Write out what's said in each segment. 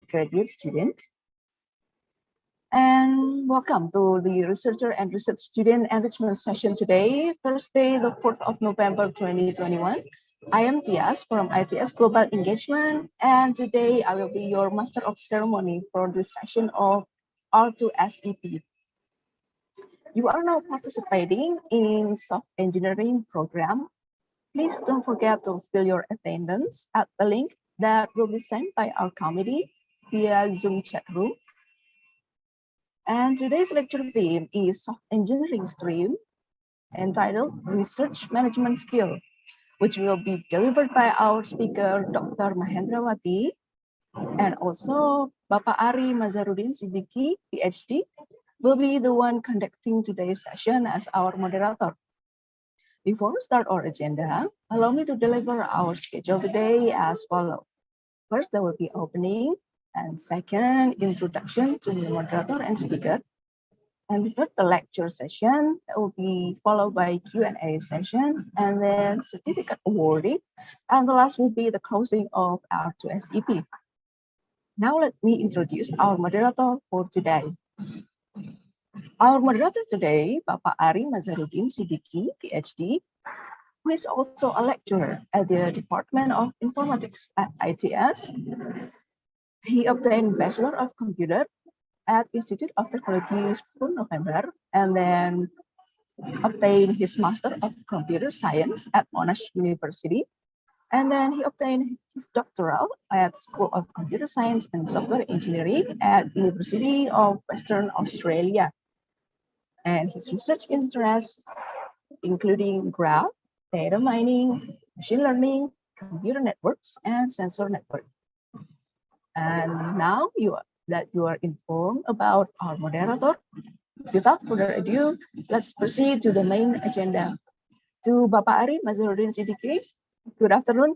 graduate students. And welcome to the Researcher and Research Student Enrichment Session today, Thursday, the 4th of November, 2021. I am Tias from ITS Global Engagement, and today I will be your Master of Ceremony for this session of R2SEP. You are now participating in soft engineering program. Please don't forget to fill your attendance at the link that will be sent by our committee via Zoom chat room. And today's lecture theme is soft engineering stream entitled Research Management Skill, which will be delivered by our speaker, Dr. Mahendrawati, and also Bapak Ari Mazharudin Siddiqui, PhD, will be the one conducting today's session as our moderator. Before we start our agenda, allow me to deliver our schedule today as follows. First, there will be opening, and second, introduction to the moderator and speaker. And third, the lecture session that will be followed by Q&A session, and then certificate awarding. And the last will be the closing of R2SEP. Now let me introduce our moderator for today. Our moderator today, Bapak Ari Mazharudin Siddiqui, PhD, who is also a lecturer at the Department of Informatics at ITS. He obtained Bachelor of Computer at Institute of Technology 10 November, and then obtained his Master of Computer Science at Monash University. And then he obtained his doctoral at School of Computer Science and Software Engineering at University of Western Australia. And his research interests including graph, data mining, machine learning, computer networks, and sensor network. And now you are informed about our moderator, without further ado, let's proceed to the main agenda. To Bapak Ari Mazharudin Siddiqui. Good afternoon,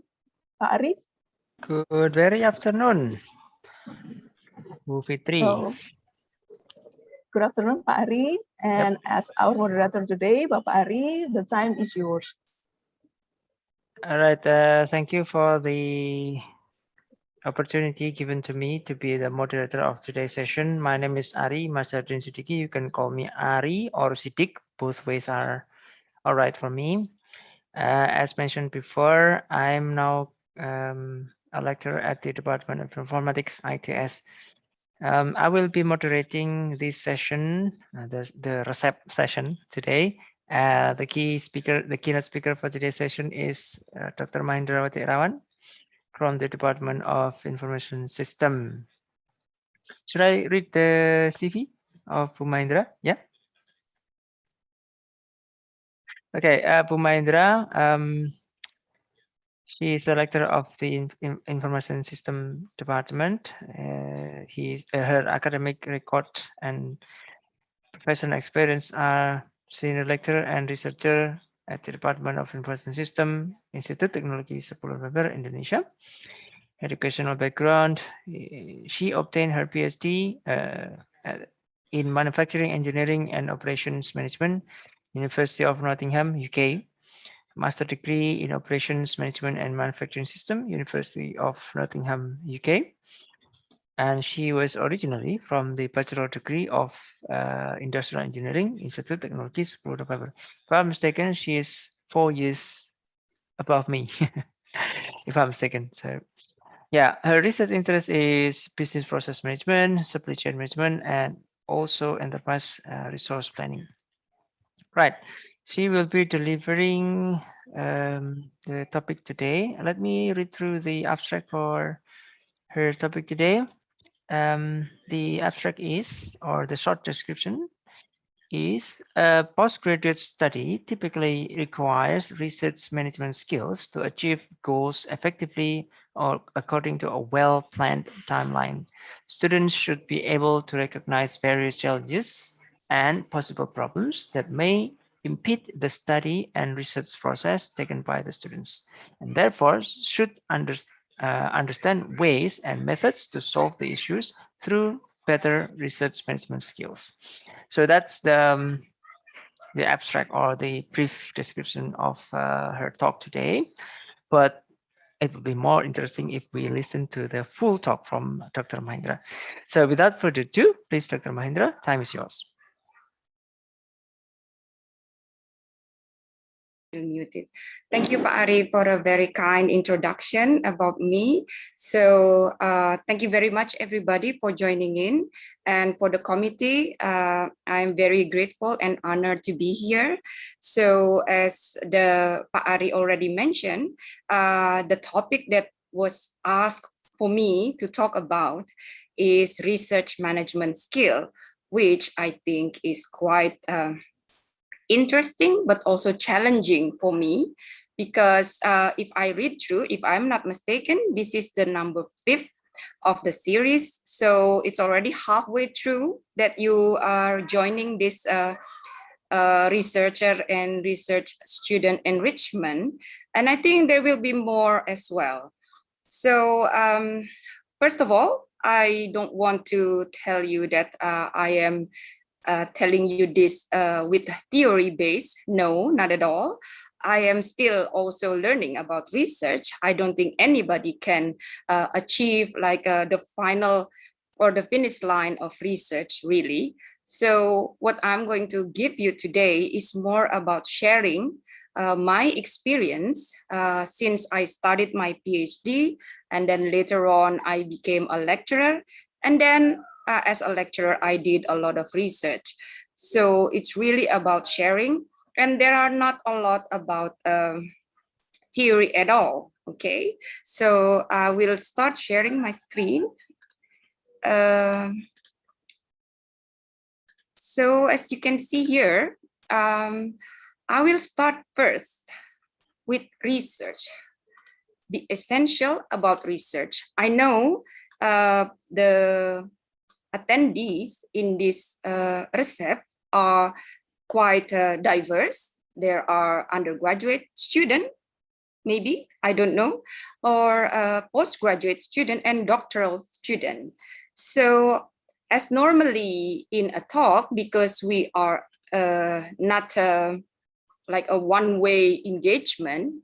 Pak Ari. Good very afternoon, Bu Fitri. Good afternoon, Pak Ari. And as our moderator today, Bapak Ari, the time is yours. All right. Thank you for the opportunity given to me to be the moderator of today's session. My name is Ari Mazharudin Siddiqui. You can call me Ari or Siddiq. Both ways are all right for me. As mentioned before, I'm now a lecturer at the Department of Informatics, ITS. I will be moderating this session, the R2SEP session today. The keynote speaker for today's session is Dr. Mahendrawati Irawan from the Department of Information System. Should I read the CV of Bu Mahendra? Yeah. Okay, Bu Mahendra, she is the lecturer of the Information System Department. Her academic record and professional experience are senior lecturer and researcher at the Department of Information System, Institute Teknologi 10 November, Indonesia. Educational background, she obtained her PhD in Manufacturing Engineering and Operations Management, University of Nottingham, UK. Master degree in Operations Management and Manufacturing System, University of Nottingham, UK. And she was originally from the bachelor degree of Industrial Engineering, Institute Teknologi 10 November. If I'm mistaken, she is 4 years above me, if I'm mistaken. So yeah, her research interest is business process management, supply chain management, and also enterprise resource planning. Right, she will be delivering the topic today. Let me read through the abstract for her topic today. The abstract is, or the short description is, a postgraduate study typically requires research management skills to achieve goals effectively or according to a well-planned timeline. Students should be able to recognize various challenges and possible problems that may impede the study and research process taken by the students, and therefore should understand ways and methods to solve the issues through better research management skills. So that's the abstract or the brief description of her talk today. But it would be more interesting if we listen to the full talk from Dr. Mahendra. So without further ado, please, Dr. Mahendra, time is yours. Muted. Thank you, Pak Ari, for a very kind introduction about me. So thank you very much, everybody, for joining in. And for the committee, I'm very grateful and honored to be here. So as the Pak Ari already mentioned, the topic that was asked for me to talk about is research management skill, which I think is quite interesting, but also challenging for me, because if I read through, if I'm not mistaken, this is the number 5th of the series. So it's already halfway through that you are joining this researcher and research student enrichment. And I think there will be more as well. So first of all, I don't want to tell you that I am telling you this with theory base. No, not at all. I am still also learning about research. I don't think anybody can achieve like the final or the finish line of research, really. So what I'm going to give you today is more about sharing my experience since I started my PhD, and then later on I became a lecturer, and then as a lecturer, I did a lot of research. So it's really about sharing, and there are not a lot about theory at all. Okay, so I will start sharing my screen. So as you can see here, I will start first with research. The essential about research. I know the attendees in this R2SEP are quite diverse. There are undergraduate student, maybe, I don't know, or postgraduate student and doctoral student. So as normally in a talk, because we are not like a one-way engagement,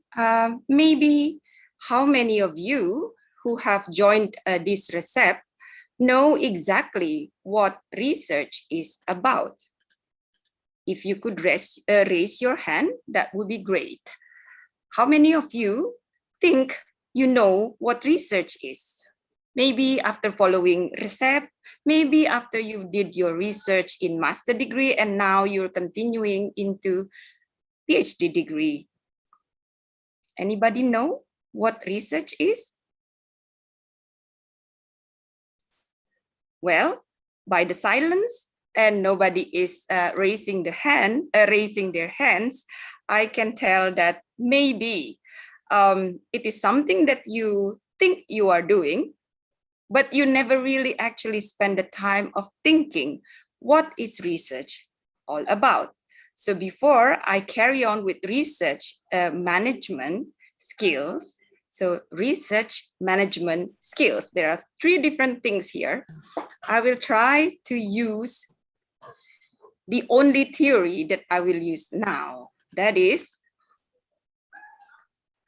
maybe how many of you who have joined this R2SEP know exactly what research is about? If you could raise your hand, that would be great. How many of you think you know what research is? Maybe after following R2SEP, maybe after you did your research in master degree and now you're continuing into PhD degree. Anybody know what research is? Well, by the silence and nobody is raising their hands, I can tell that maybe it is something that you think you are doing, but you never really actually spend the time of thinking, what is research all about? So before I carry on with research management skills, so research management skills, there are 3 different things here. I will try to use the only theory that I will use now. That is,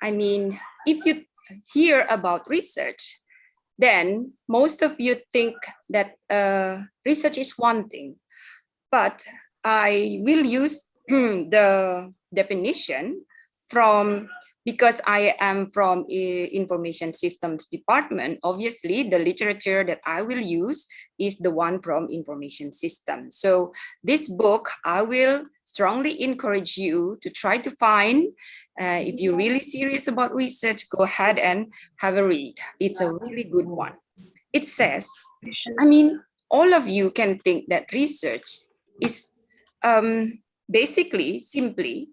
I mean, if you hear about research, then most of you think that research is one thing, but I will use the definition from, because I am from information systems department, obviously the literature that I will use is the one from information systems. So this book, I will strongly encourage you to try to find. If you're really serious about research, go ahead and have a read. It's a really good one. It says, I mean, all of you can think that research is basically simply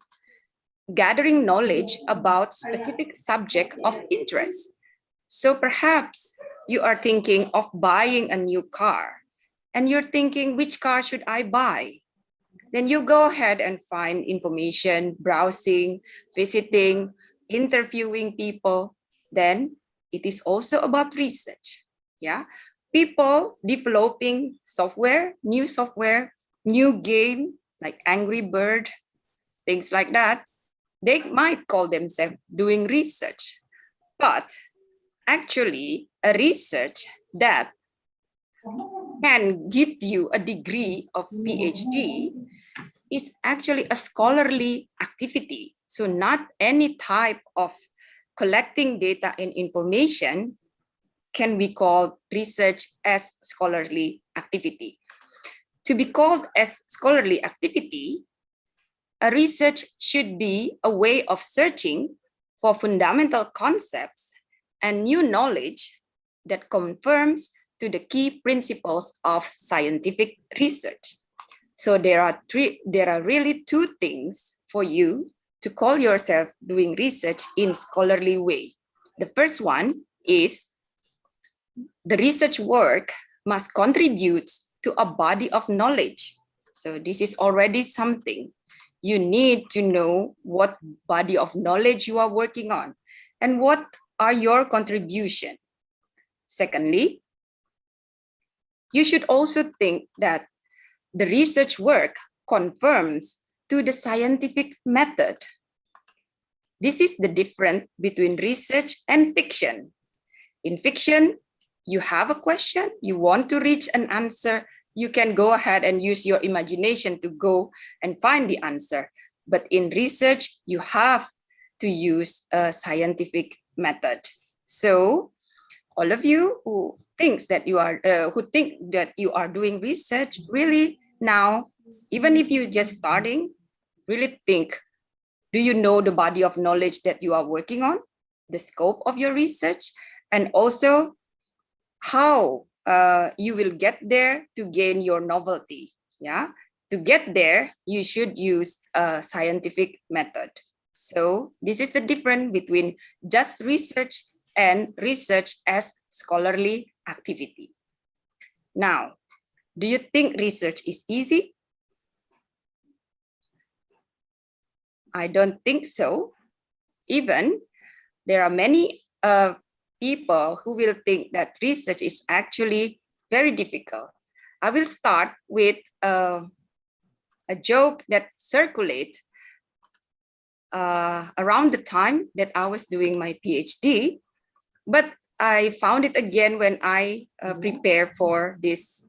gathering knowledge about specific subject of interest. So perhaps you are thinking of buying a new car and you're thinking, which car should I buy? Then you go ahead and find information, browsing, visiting, interviewing people. Then it is also about research. Yeah, people developing software, new game like Angry Bird, things like that. They might call themselves doing research. But actually, a research that can give you a degree of PhD is actually a scholarly activity. So not any type of collecting data and information can be called research as scholarly activity. To be called as scholarly activity, a research should be a way of searching for fundamental concepts and new knowledge that confirms to the key principles of scientific research. So there are really two things for you to call yourself doing research in scholarly way. The first one is the research work must contribute to a body of knowledge. So this is already something. You need to know what body of knowledge you are working on and what are your contribution. Secondly, you should also think that the research work confirms to the scientific method. This is the difference between research and fiction. In fiction, you have a question, you want to reach an answer, you can go ahead and use your imagination to go and find the answer. But in research, you have to use a scientific method. So all of you who think that you are doing research, really now, even if you're just starting, really think, do you know the body of knowledge that you are working on, the scope of your research, and also how you will get there to gain your novelty. Yeah, to get there, you should use a scientific method. So this is the difference between just research and research as scholarly activity. Now, do you think research is easy? I don't think so. Even there are many people who will think that research is actually very difficult. I will start with a joke that circulates around the time that I was doing my PhD, but I found it again when I prepare for this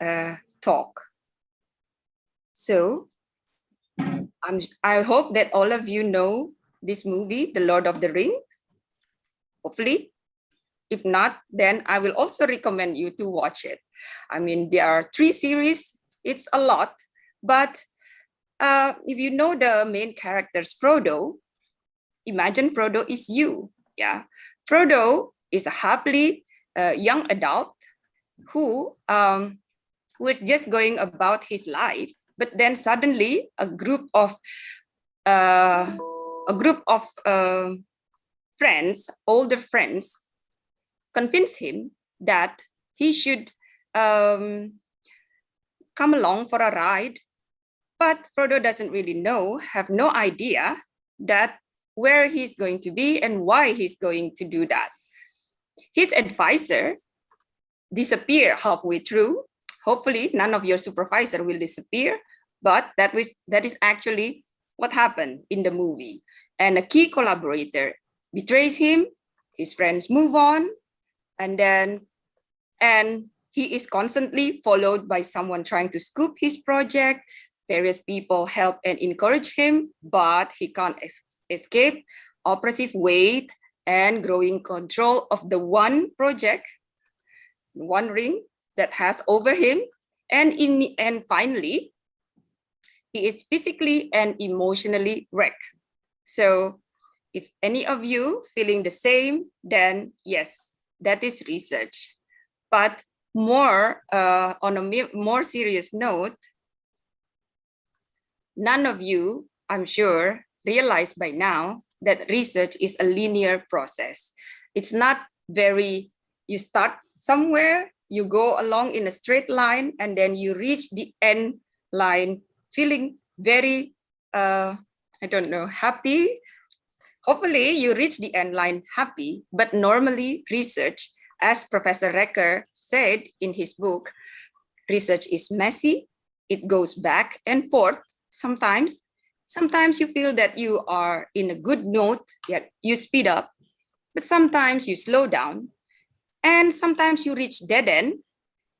talk. So I hope that all of you know this movie, The Lord of the Rings, hopefully. If not, then I will also recommend you to watch it. I mean, there are 3 series, it's a lot, but if you know the main characters, Frodo, imagine Frodo is you. Yeah, Frodo is a happily young adult who is just going about his life, but then suddenly a group of friends, older friends, convince him that he should come along for a ride. But Frodo doesn't really know, have no idea that where he's going to be and why he's going to do that. His advisor disappear halfway through. Hopefully none of your supervisor will disappear, but that is actually what happened in the movie. And a key collaborator betrays him, his friends move on, and he is constantly followed by someone trying to scoop his project. Various people help and encourage him, but he can't escape oppressive weight and growing control of the one project, one ring that has over him. And finally, he is physically and emotionally wrecked. So if any of you feeling the same, then yes, that is research. But more on a more serious note, none of you, I'm sure, realize by now that research is a linear process. It's not very, you start somewhere, you go along in a straight line, and then you reach the end line feeling very, happy. Hopefully you reach the end line happy, but normally research, as Professor Recker said in his book, research is messy, it goes back and forth. Sometimes you feel that you are in a good note, yeah, you speed up, but sometimes you slow down, and sometimes you reach dead end,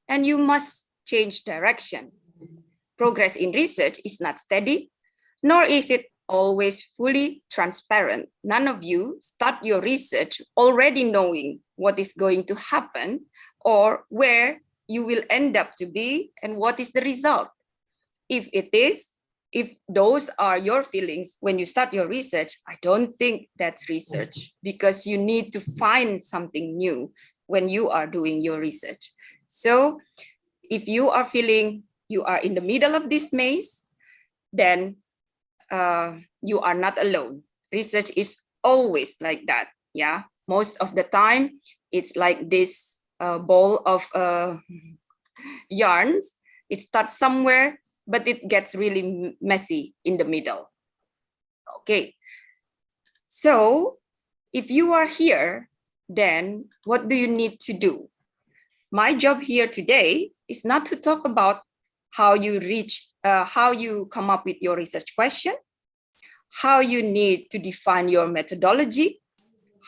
and you must change direction. Progress in research is not steady, nor is it always fully transparent. None of you start your research already knowing what is going to happen or where you will end up to be and what is the result. If those are your feelings when you start your research, I don't think that's research, because you need to find something new when you are doing your research. So if you are feeling you are in the middle of this maze, then you are not alone. Research is always like that. Yeah, most of the time it's like this ball of yarns. It starts somewhere, but it gets really messy in the middle. Okay, so if you are here, then what do you need to do? My job here today is not to talk about how you come up with your research question, how you need to define your methodology,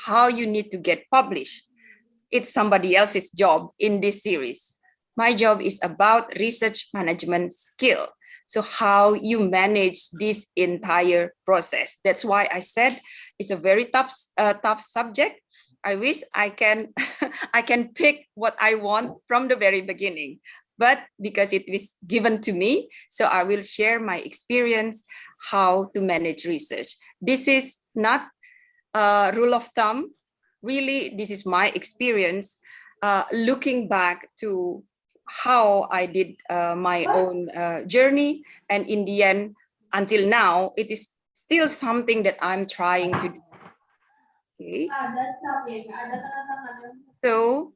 how you need to get published. It's somebody else's job in this series. My job is about research management skill. So how you manage this entire process. That's why I said it's a very tough subject. I wish I can I can pick what I want from the very beginning, but because it was given to me, so I will share my experience how to manage research. This is not a rule of thumb. Really, this is my experience looking back to how I did my own journey. And in the end, until now, it is still something that I'm trying to do. Okay. So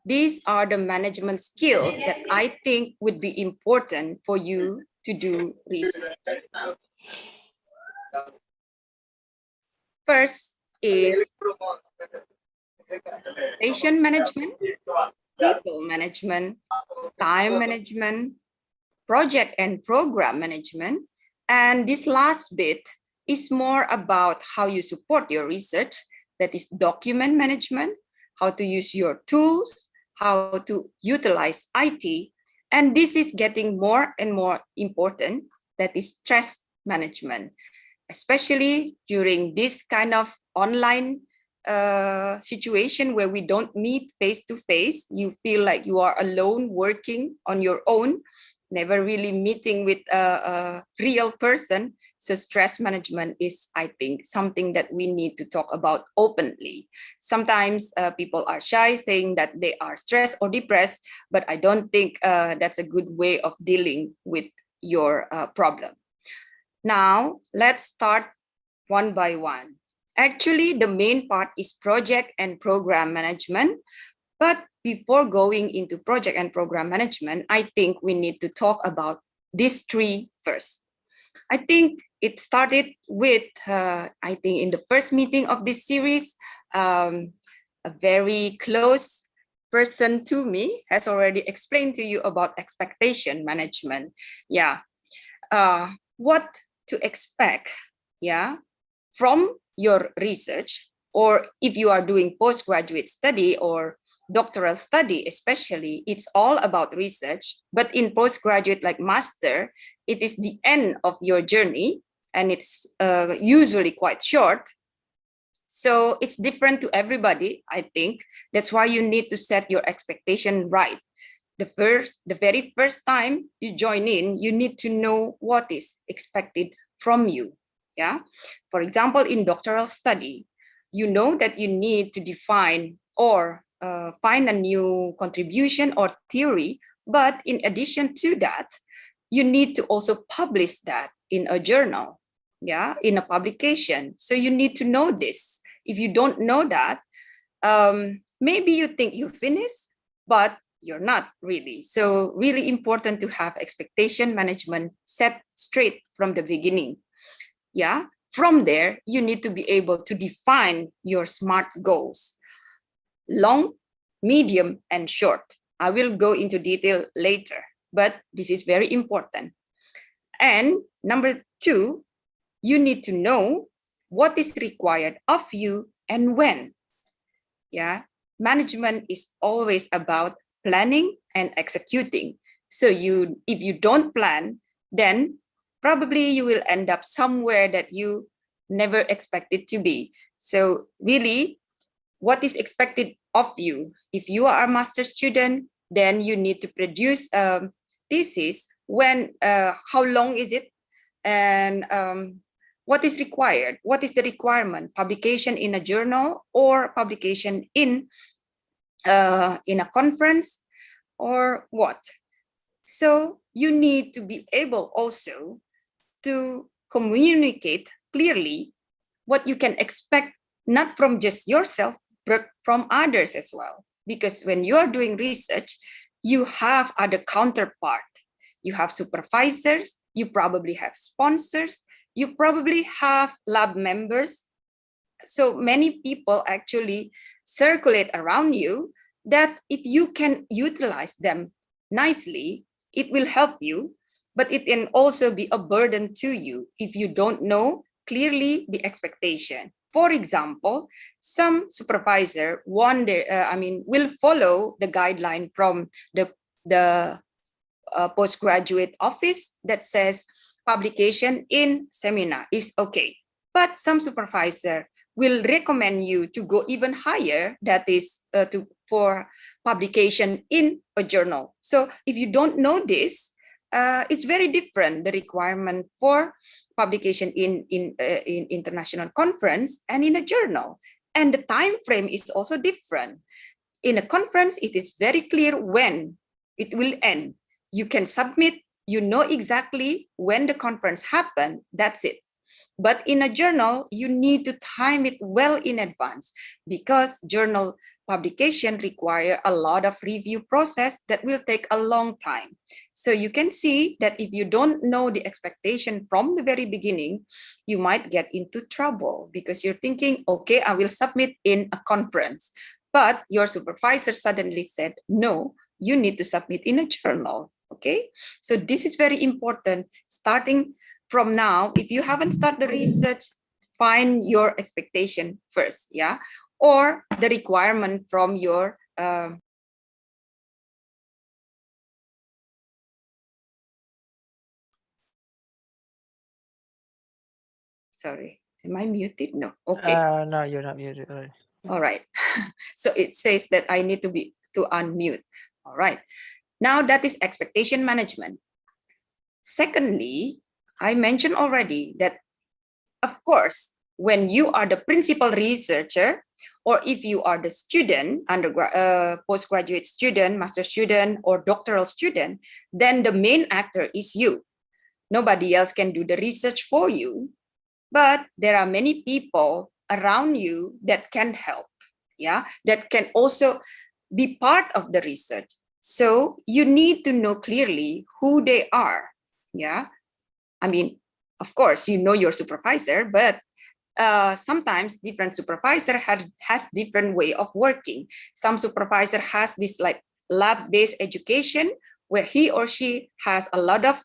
these are the management skills that I think would be important for you to do research. First is expectation management, people management, time management, project and program management. And this last bit is more about how you support your research, that is document management, how to use your tools, how to utilize IT. And this is getting more and more important, that is stress management, especially during this kind of online situation where we don't meet face to face. You feel like you are alone working on your own, never really meeting with a real person. So stress management is, I think, something that we need to talk about openly. Sometimes people are shy saying that they are stressed or depressed, but I don't think that's a good way of dealing with your problem. Now, let's start one by one. Actually, the main part is project and program management. But before going into project and program management, I think we need to talk about these three first. I think it started with, I think in the first meeting of this series, a very close person to me has already explained to you about expectation management. Yeah, what to expect, yeah, from your research, or if you are doing postgraduate study or doctoral study especially, it's all about research. But in postgraduate like master, it is the end of your journey, and it's usually quite short. So it's different to everybody, I think. That's why you need to set your expectation right. The very first time you join in, you need to know what is expected from you. Yeah. For example, in doctoral study, you know that you need to define or find a new contribution or theory. But in addition to that, you need to also publish that in a journal, yeah, in a publication. So you need to know this. If you don't know that, maybe you think you finished, but you're not really. So really important to have expectation management set straight from the beginning. Yeah. From there, you need to be able to define your SMART goals. Long, medium, and short. I will go into detail later, but this is very important. And number two, you need to know what is required of you and when. Yeah, management is always about planning and executing. So if you don't plan, then probably you will end up somewhere that you never expected to be. So really, what is expected of you? If you are a master student, then you need to produce a thesis. How long is it? And what is required? What is the requirement? Publication in a journal or publication in a conference or what? So you need to be able also to communicate clearly what you can expect, not from just yourself, but from others as well. Because when you are doing research, you have other counterpart. You have supervisors, you probably have sponsors, you probably have lab members. So many people actually circulate around you that if you can utilize them nicely, it will help you, but it can also be a burden to you if you don't know clearly the expectation. For example, some supervisor will follow the guideline from the postgraduate office that says publication in seminar is okay. But some supervisor will recommend you to go even higher, that is for publication in a journal. So if you don't know this, it's very different, the requirement for publication in international conference and in a journal. And the time frame is also different. In a conference, it is very clear when it will end. You can submit, you know exactly when the conference happened, that's it. But in a journal, you need to time it well in advance because journal publication require a lot of review process that will take a long time. So you can see that if you don't know the expectation from the very beginning, you might get into trouble because you're thinking, okay, I will submit in a conference. But your supervisor suddenly said, no, you need to submit in a journal. Okay, so this is very important. Starting from now, if you haven't started the research, find your expectation first, yeah, or the requirement from your sorry, am I muted? No. Okay. No, you're not muted. All right. So it says that I need to unmute. All right. Now that is expectation management. Secondly, I mentioned already that, of course, when you are the principal researcher, or if you are the student, postgraduate student, master student, or doctoral student, then the main actor is you. Nobody else can do the research for you, but there are many people around you that can help, yeah, that can also be part of the research. So you need to know clearly who they are, yeah. I mean, of course, you know your supervisor, but sometimes different supervisor has different way of working. Some supervisor has this like lab-based education where he or she has a lot of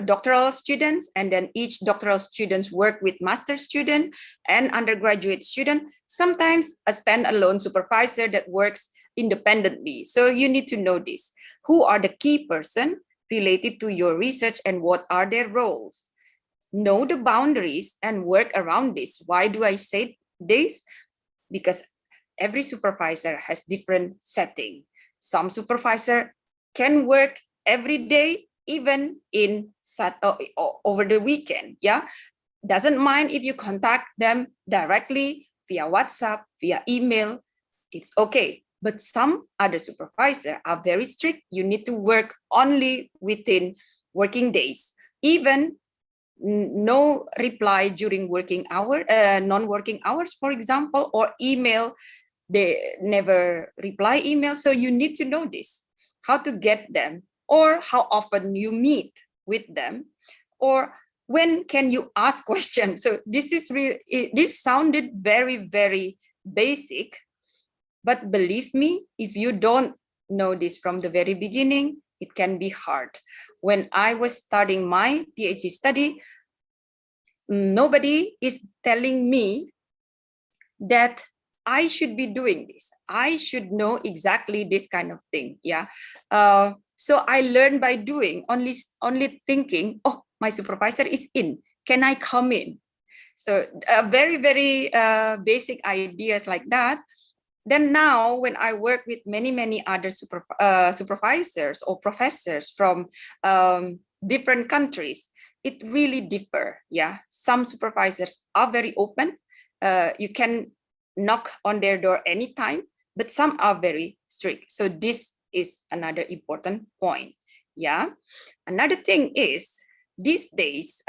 doctoral students, and then each doctoral students work with master student and undergraduate student. Sometimes a standalone supervisor that works independently. So you need to know this. Who are the key person related to your research and what are their roles? Know the boundaries and work around this. Why do I say this? Because every supervisor has different setting. Some supervisor can work every day, even in over the weekend. Yeah, doesn't mind if you contact them directly via WhatsApp, via email. It's okay. But some other supervisors are very strict. You need to work only within working days. Even no reply during working hour, non-working hours, for example, or email, they never reply email. So you need to know this, how to get them, or how often you meet with them, or when can you ask questions. So this is really, this sounded very, very basic, but believe me, if you don't know this from the very beginning, it can be hard. When I was starting my PhD study, nobody is telling me that I should be doing this. I should know exactly this kind of thing. Yeah. So I learned by doing, only thinking, oh, my supervisor is in. Can I come in? So very, very basic ideas like that. Then now when I work with many other supervisors or professors from different countries, it really differ. Yeah. Some supervisors are very open. You can knock on their door anytime, but some are very strict. So this is another important point. Yeah. Another thing is these days,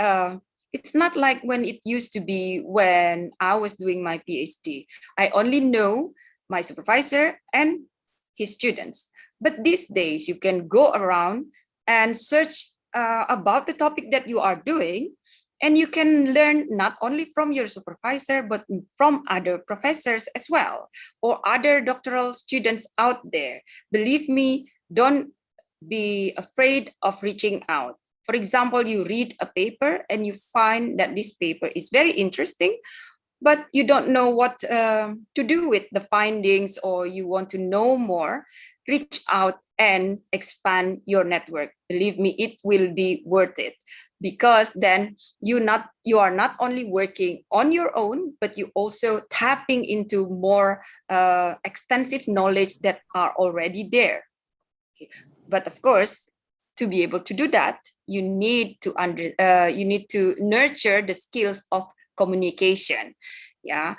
it's not like when it used to be when I was doing my PhD. I only know my supervisor and his students. But these days, you can go around and search about the topic that you are doing, and you can learn not only from your supervisor, but from other professors as well, or other doctoral students out there. Believe me, don't be afraid of reaching out. For example, you read a paper and you find that this paper is very interesting, but you don't know what to do with the findings, or you want to know more, reach out and expand your network. Believe me, it will be worth it, because then you are not only working on your own, but you also tapping into more extensive knowledge that are already there. Okay. But of course, to be able to do that, you need to nurture the skills of communication. Yeah.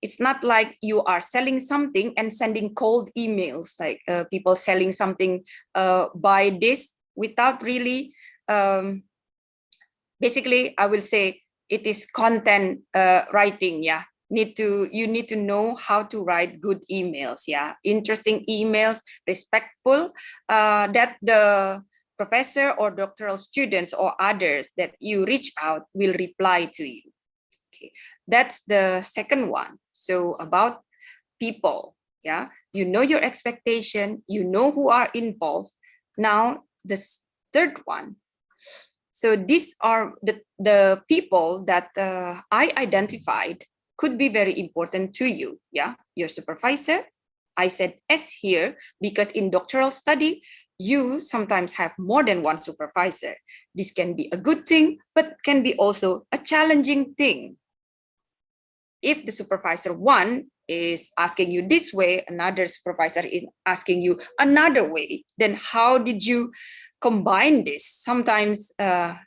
It's not like you are selling something and sending cold emails, like people selling something, buy this, without really, basically, I will say it is content writing. Yeah. You need to know how to write good emails. Yeah. Interesting emails, respectful, that the professor or doctoral students or others that you reach out will reply to you. Okay, that's the second one. So about people, yeah, you know your expectation, you know who are involved. Now the third one. So these are the people that I identified could be very important to you. Yeah, your supervisor. I said S here because in doctoral study, you sometimes have more than one supervisor. This can be a good thing, but can be also a challenging thing. If the supervisor one is asking you this way, another supervisor is asking you another way, then how did you combine this? Sometimes that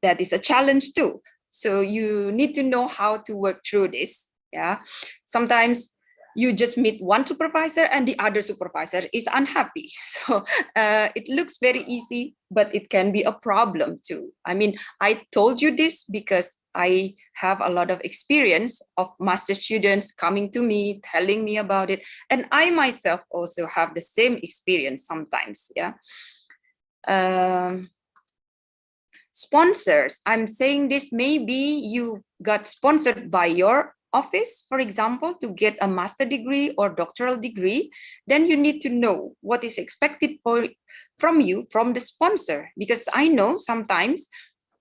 is a challenge too. So you need to know how to work through this. Yeah. Sometimes you just meet one supervisor and the other supervisor is unhappy. So it looks very easy, but it can be a problem too. I mean, I told you this because I have a lot of experience of master students coming to me, telling me about it. And I myself also have the same experience sometimes. Yeah. Sponsors, I'm saying this, maybe you got sponsored by your office, for example, to get a master degree or doctoral degree, then you need to know what is expected from you from the sponsor. Because I know sometimes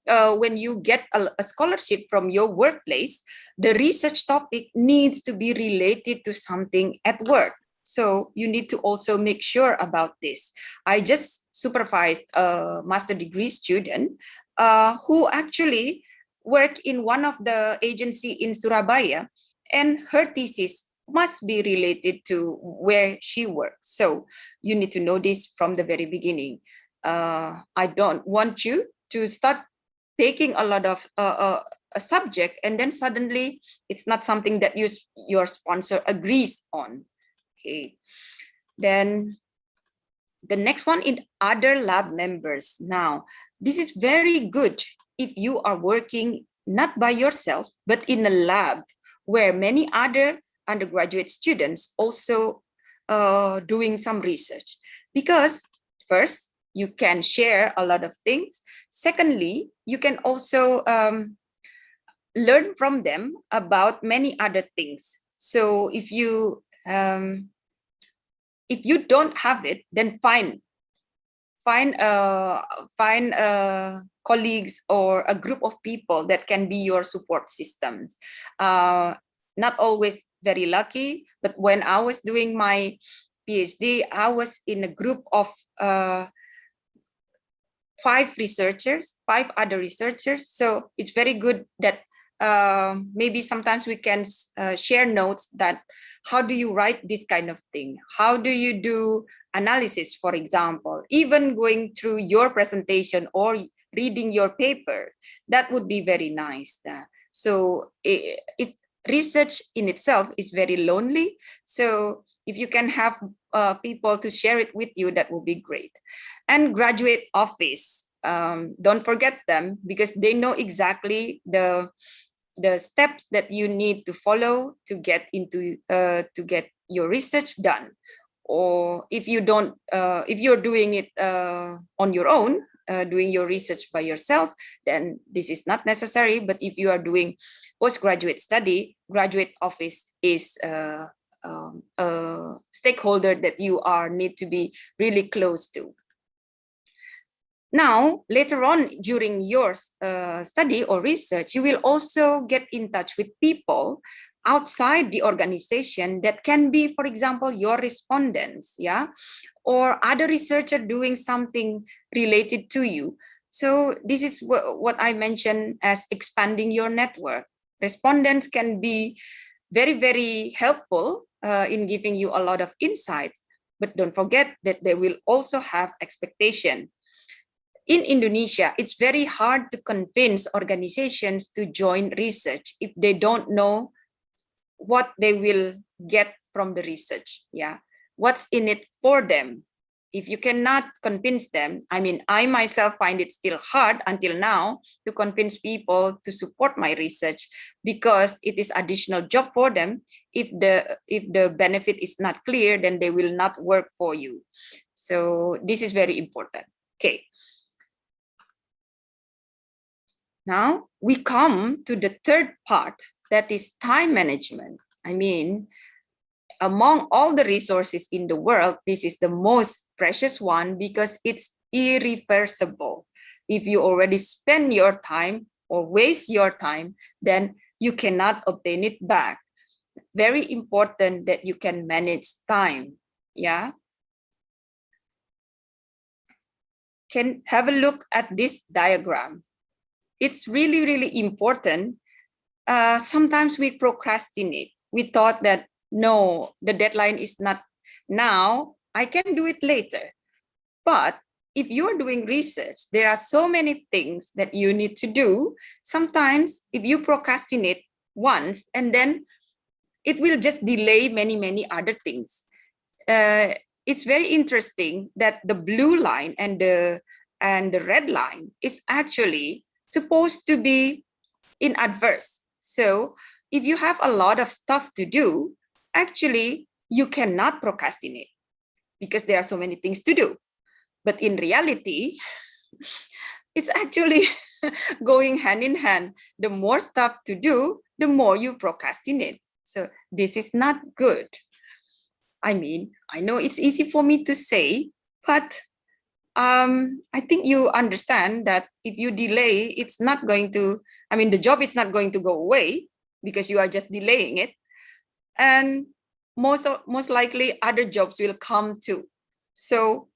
when you get a scholarship from your workplace, the research topic needs to be related to something at work. So you need to also make sure about this. I just supervised a master degree student who actually worked in one of the agency in Surabaya, and her thesis must be related to where she works. So you need to know this from the very beginning. I don't want you to start taking a lot of a subject and then suddenly it's not something that your sponsor agrees on. Okay. Then the next one is other lab members. Now, this is very good if you are working not by yourself, but in a lab where many other undergraduate students also doing some research. Because first, you can share a lot of things. Secondly, you can also learn from them about many other things. So if you don't have it, then find colleagues or a group of people that can be your support systems. not always very lucky, but when I was doing my PhD, I was in a group of 5 other researchers. So it's very good that maybe sometimes we can share notes that how do you write this kind of thing? How do you do analysis, for example, even going through your presentation or reading your paper, that would be very nice. So it's research in itself is very lonely. So if you can have people to share it with you, that would be great. And graduate office, don't forget them, because they know exactly the steps that you need to follow to get into to get your research done. Or if you don't, if you're doing it on your own, doing your research by yourself, then this is not necessary. But if you are doing postgraduate study, graduate office is a stakeholder that you need to be really close to. Now, later on during your study or research, you will also get in touch with people outside the organization that can be, for example, your respondents, yeah, or other researcher doing something related to you. So this is what I mentioned as expanding your network. Respondents can be very, very helpful in giving you a lot of insights, but don't forget that they will also have expectation. In Indonesia, it's very hard to convince organizations to join research if they don't know what they will get from the research. Yeah, what's in it for them. If you cannot convince them, I mean, I myself find it still hard until now to convince people to support my research, because it is additional job for them. If the benefit is not clear, then they will not work for you. So this is very important. Okay. Now we come to the third part, that is time management. I mean, among all the resources in the world, this is the most precious one because it's irreversible. If you already spend your time or waste your time, then you cannot obtain it back. Very important that you can manage time. Yeah. Can have a look at this diagram. It's really, really important. Sometimes we procrastinate. We thought that, no, the deadline is not now, I can do it later. But if you're doing research, there are so many things that you need to do. Sometimes if you procrastinate once, and then it will just delay many, many other things. It's very interesting that the blue line and the red line is actually supposed to be in adverse. So if you have a lot of stuff to do, actually you cannot procrastinate because there are so many things to do. But in reality, it's actually going hand in hand. The more stuff to do, the more you procrastinate. So this is not good. I mean, I know it's easy for me to say, but I think you understand that if you delay, it's not going to, I mean, the job is not going to go away because you are just delaying it. And most likely other jobs will come too. So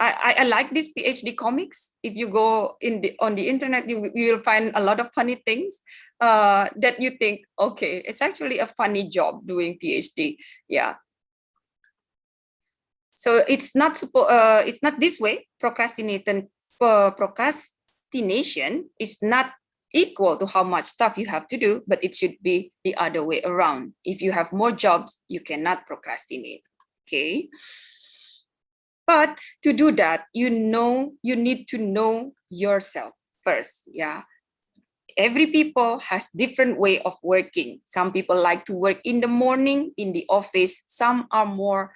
I like these PhD comics. If you go on the internet, you will find a lot of funny things that you think, okay, it's actually a funny job doing PhD. Yeah. So it's not this way. Procrastination is not equal to how much stuff you have to do, but it should be the other way around. If you have more jobs, you cannot procrastinate. Okay. But to do that, you need to know yourself first. Yeah. Every people has different way of working. Some people like to work in the morning in the office. Some are more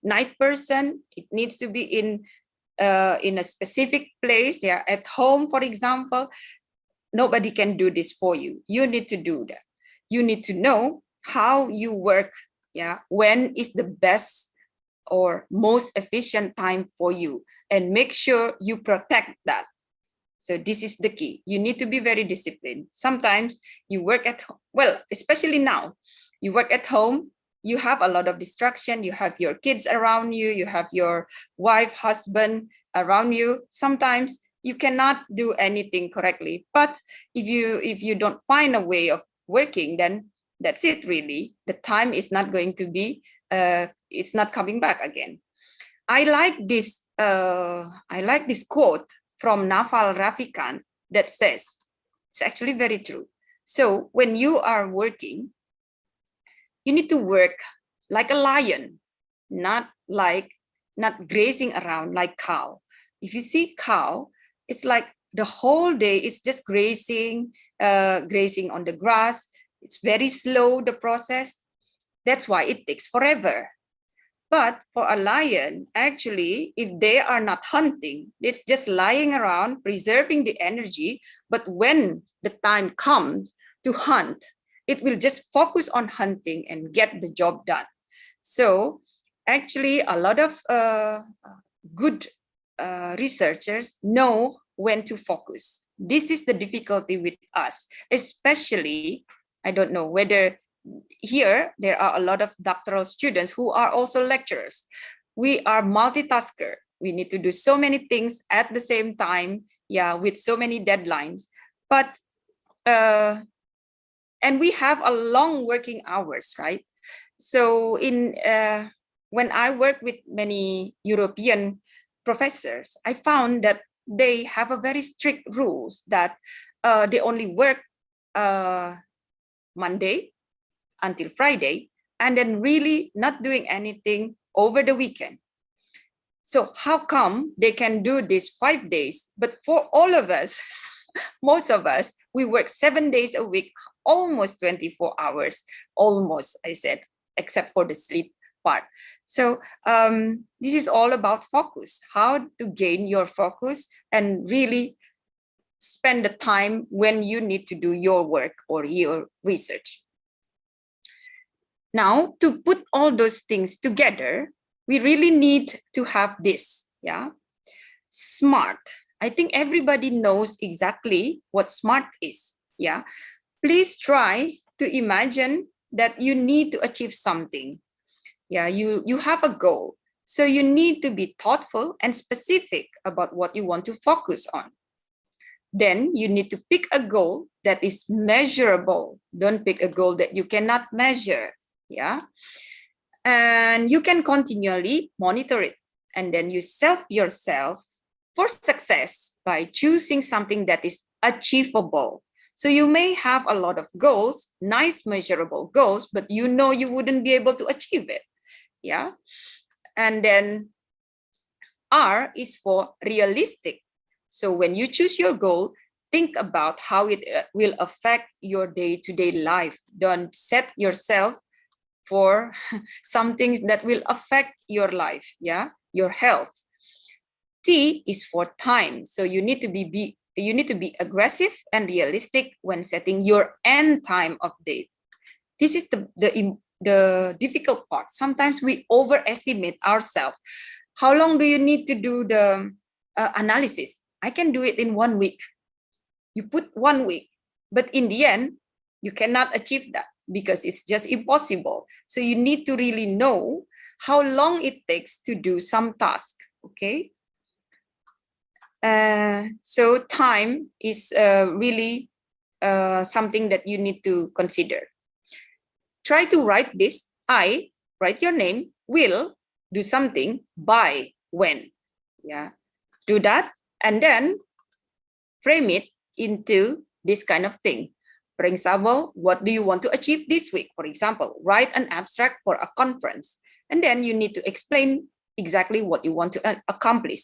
night person. It needs to be in a specific place. Yeah, at home, for example. Nobody can do this for you. You need to do that. You need to know how you work. Yeah, when is the best or most efficient time for you, and make sure you protect that. So this is the key. You need to be very disciplined. Sometimes you work at home, well, especially now, you work at home, you have a lot of distraction, you have your kids around you, you have your wife, husband around you. Sometimes you cannot do anything correctly. But if you don't find a way of working, then that's it really. The time is not going to be, it's not coming back again. I like this quote from Naval Ravikant that says, it's actually very true. So when you are working, you need to work like a lion, not grazing around like cow. If you see cow, it's like the whole day it's just grazing on the grass. It's very slow, the process. That's why it takes forever. But for a lion, actually, if they are not hunting, it's just lying around, preserving the energy. But when the time comes to hunt, it will just focus on hunting and get the job done. So actually, a lot of good researchers know when to focus. This is the difficulty with us, especially, I don't know whether here there are a lot of doctoral students who are also lecturers. We are multitasker. We need to do so many things at the same time, with so many deadlines. But and we have a long working hours, right? So when I work with many European professors, I found that they have a very strict rules that they only work Monday until Friday, and then really not doing anything over the weekend. So how come they can do this 5 days? But for all of us, most of us, we work 7 days a week, almost 24 hours, almost, I said, except for the sleep part. So this is all about focus, how to gain your focus and really spend the time when you need to do your work or your research. Now, to put all those things together, we really need to have this, SMART. I think everybody knows exactly what SMART is, Please try to imagine that you need to achieve something. You have a goal. So you need to be thoughtful and specific about what you want to focus on. Then you need to pick a goal that is measurable. Don't pick a goal that you cannot measure. And you can continually monitor it, and then you self yourself for success by choosing something that is achievable. So you may have a lot of goals, nice measurable goals, but you know you wouldn't be able to achieve it. And then R is for realistic. So when you choose your goal, think about how it will affect your day-to-day life. Don't set yourself for something that will affect your life, your health. T is for time. So you need to be aggressive and realistic when setting your end time of date. This is the difficult part. Sometimes we overestimate ourselves. How long do you need to do the analysis? I can do it in 1 week. You put 1 week, but in the end, you cannot achieve that because it's just impossible. So you need to really know how long it takes to do some task, okay? So time is really something that you need to consider. Try to write this. I, write your name, will do something by when. Do that and then frame it into this kind of thing. For example, what do you want to achieve this week? For example, write an abstract for a conference. And then you need to explain exactly what you want to accomplish.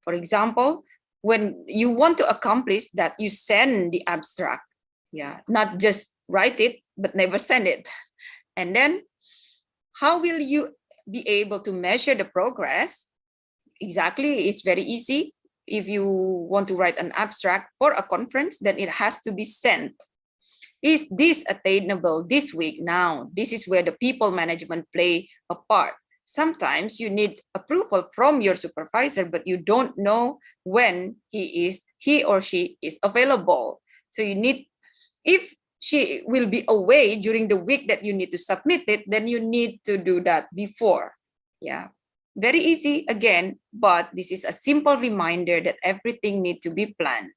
For example, when you want to accomplish that, you send the abstract. Not just write it, but never send it. And then how will you be able to measure the progress? Exactly, it's very easy. If you want to write an abstract for a conference, then it has to be sent. Is this attainable this week? Now, this is where the people management play a part. Sometimes you need approval from your supervisor, but you don't know when he or she is available. So you need, if she will be away during the week that you need to submit it, then you need to do that before. Yeah, very easy again, but this is a simple reminder that everything needs to be planned.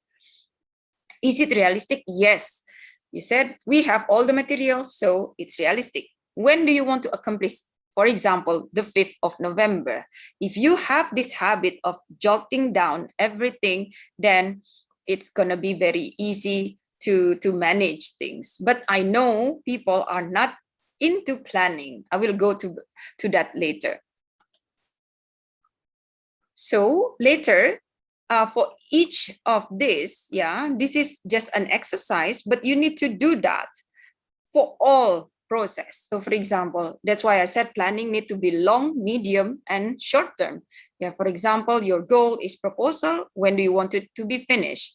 Is it realistic? Yes. You said we have all the materials, so it's realistic. When do you want to accomplish? For example, the 5th of November. If you have this habit of jotting down everything, then it's going to be very easy to manage things. But I know people are not into planning. I will go to that later. So later, for each of this, yeah, this is just an exercise, but you need to do that for all process. So for example, that's why I said planning need to be long, medium, and short term. Yeah, for example, your goal is proposal. When do you want it to be finished?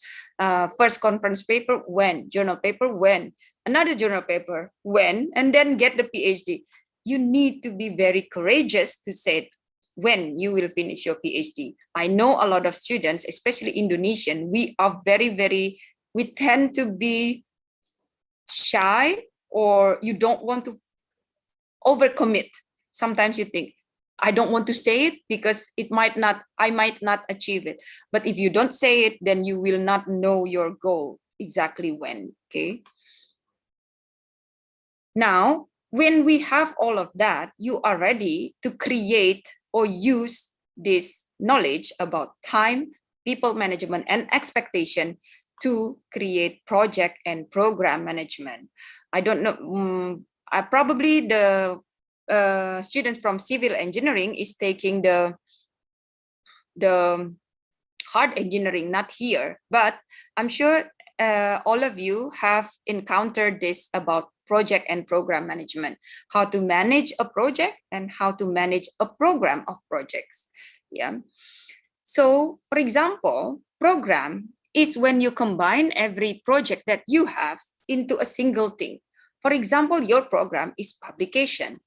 First conference paper, when? Journal paper, when? Another journal paper, when? And then get the PhD. You need to be very courageous to say when you will finish your PhD. I know a lot of students, especially Indonesian, we are we tend to be shy, or you don't want to overcommit. Sometimes you think, I don't want to say it because I might not achieve it. But if you don't say it, then you will not know your goal exactly when, okay? Now, when we have all of that, you are ready to create or use this knowledge about time, people management, and expectation to create project and program management. I don't know, probably the students from civil engineering is taking the hard engineering, not here, but I'm sure all of you have encountered this about project and program management, how to manage a project and how to manage a program of projects. Yeah. So for example, program is when you combine every project that you have into a single thing. For example, your program is publication.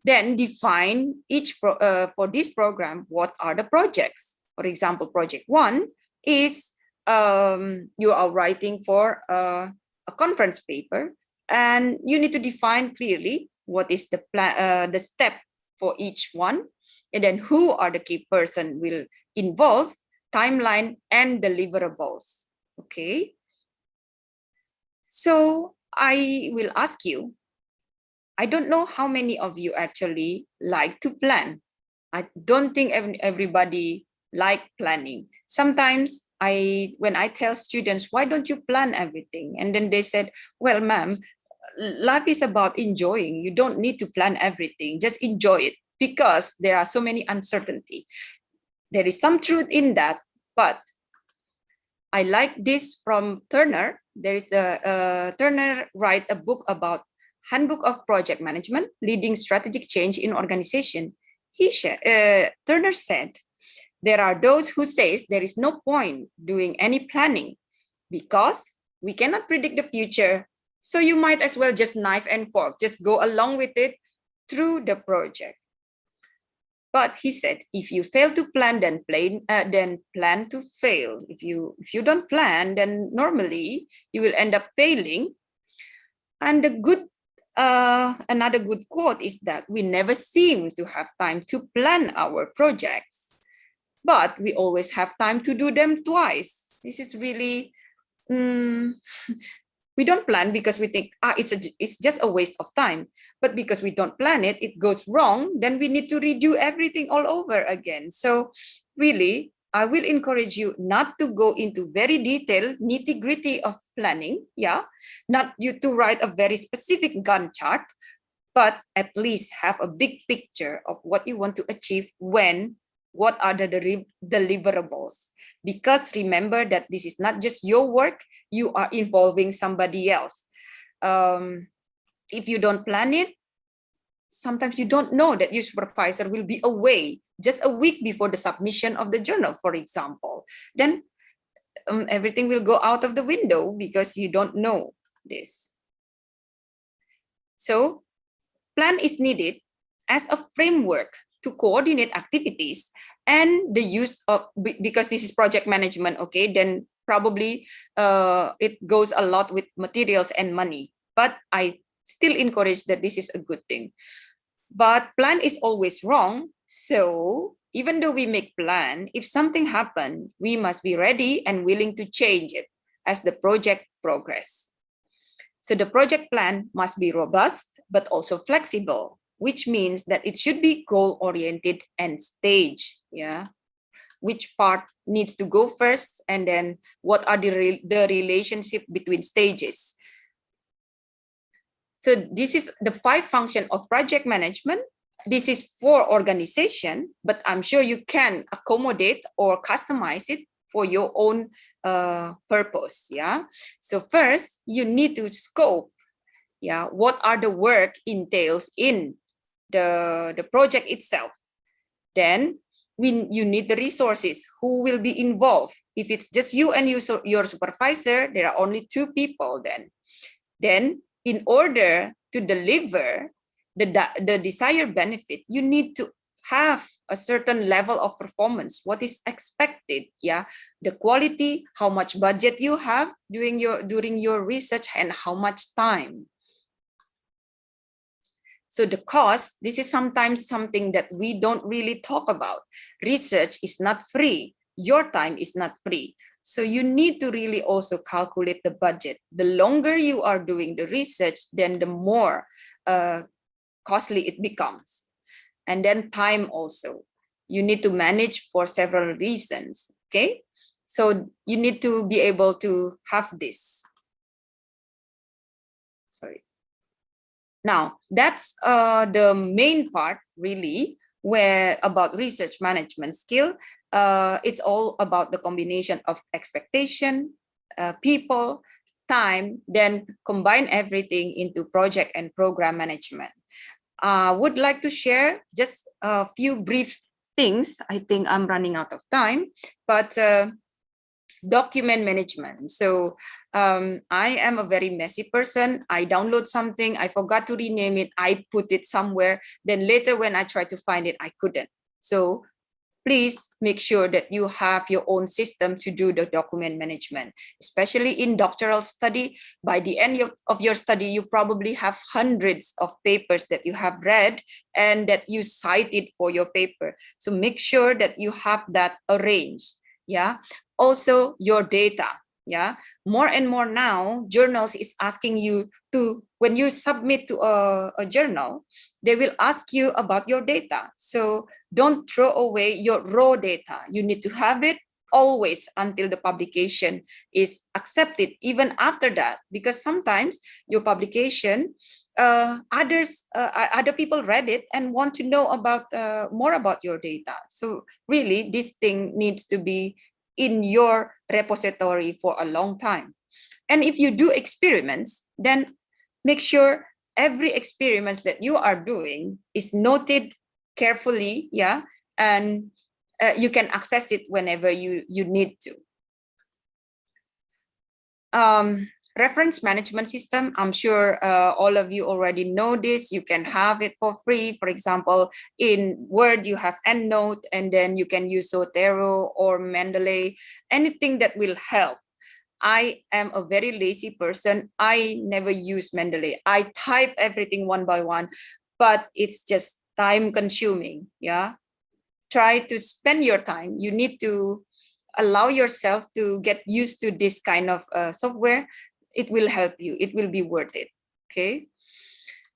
Then define each for this program, what are the projects? For example, project 1 is you are writing for a conference paper, and you need to define clearly what is the step for each one, and then who are the key person will involve, timeline, and deliverables. Okay. So I will ask you, I don't know how many of you actually like to plan. I don't think everybody like planning. Sometimes when I tell students, why don't you plan everything? And then they said, well, ma'am, life is about enjoying. You don't need to plan everything. Just enjoy it, because there are so many uncertainty. There is some truth in that, but I like this from Turner. There is Turner write a book about Handbook of Project Management, Leading Strategic Change in Organization. Turner said, there are those who says there is no point doing any planning because we cannot predict the future. So you might as well just knife and fork, just go along with it through the project. But he said, if you fail to plan, then plan to fail. If you don't plan, then normally you will end up failing. And another good quote is that we never seem to have time to plan our projects, but we always have time to do them twice. This is really, we don't plan because we think, it's just a waste of time. But because we don't plan it, it goes wrong, then we need to redo everything all over again. So really, I will encourage you not to go into very detailed nitty-gritty of planning, yeah, not you to write a very specific Gantt chart, but at least have a big picture of what you want to achieve when, what are the deliverables. Because remember that this is not just your work, you are involving somebody else. If you don't plan it, sometimes you don't know that your supervisor will be away just a week before the submission of the journal, for example. Then everything will go out of the window because you don't know this. So plan is needed as a framework to coordinate activities and the use of, because this is project management, okay, then probably it goes a lot with materials and money, but I still encourage that this is a good thing. But plan is always wrong. So even though we make plan, if something happens, we must be ready and willing to change it as the project progress. So the project plan must be robust, but also flexible, which means that it should be goal-oriented and staged. Yeah, which part needs to go first, and then what are the relationship between stages. So this is the 5 functions of project management. This is for organization, but I'm sure you can accommodate or customize it for your own purpose. Yeah. So first, you need to scope. Yeah. What are the work entails in the project itself? Then you need the resources. Who will be involved? If it's just you and your supervisor, there are only 2 people then. Then in order to deliver the desired benefit, you need to have a certain level of performance, what is expected, yeah, the quality, how much budget you have during your research, and how much time. So the cost, this is sometimes something that we don't really talk about. Research is not free. Your time is not free. So you need to really also calculate the budget. The longer you are doing the research, then the more costly it becomes. And then time also. You need to manage for several reasons, okay? So you need to be able to have this. Sorry. Now, that's the main part, really, where about research management skill. It's all about the combination of expectation, people, time, then combine everything into project and program management. Would like to share just a few brief things. I think I'm running out of time, but document management. So I am a very messy person. I download something, I forgot to rename it, I put it somewhere, then later when I try to find it, I couldn't. So please make sure that you have your own system to do the document management, especially in doctoral study. By the end of your study, you probably have hundreds of papers that you have read and that you cited for your paper. So make sure that you have that arranged. Yeah. Also your data. Yeah. More and more now, journals is asking you to, when you submit to a journal, they will ask you about your data. So don't throw away your raw data. You need to have it always until the publication is accepted, even after that, because sometimes your publication, other people read it and want to know about more about your data. So really, this thing needs to be in your repository for a long time. And if you do experiments, then make sure every experiment that you are doing is noted carefully, yeah, and you can access it whenever you need to. Reference management system, I'm sure all of you already know this. You can have it for free. For example, in Word, you have EndNote, and then you can use Zotero or Mendeley, anything that will help. I am a very lazy person. I never use Mendeley. I type everything one by one, but it's just time consuming. Yeah. Try to spend your time. You need to allow yourself to get used to this kind of software. It will help you. It will be worth it. Okay.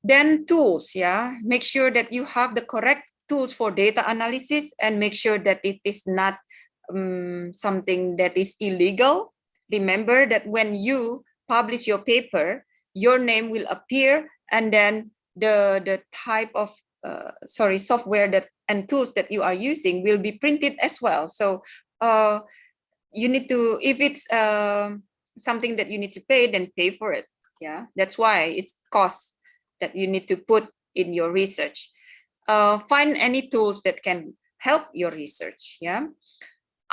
Then tools. Yeah. Make sure that you have the correct tools for data analysis, and make sure that it is not something that is illegal. Remember that when you publish your paper, your name will appear, and then the type of software that and tools that you are using will be printed as well. So you need to, if it's something that you need to pay, then pay for it. Yeah, that's why it's costs that you need to put in your research. Find any tools that can help your research. Yeah.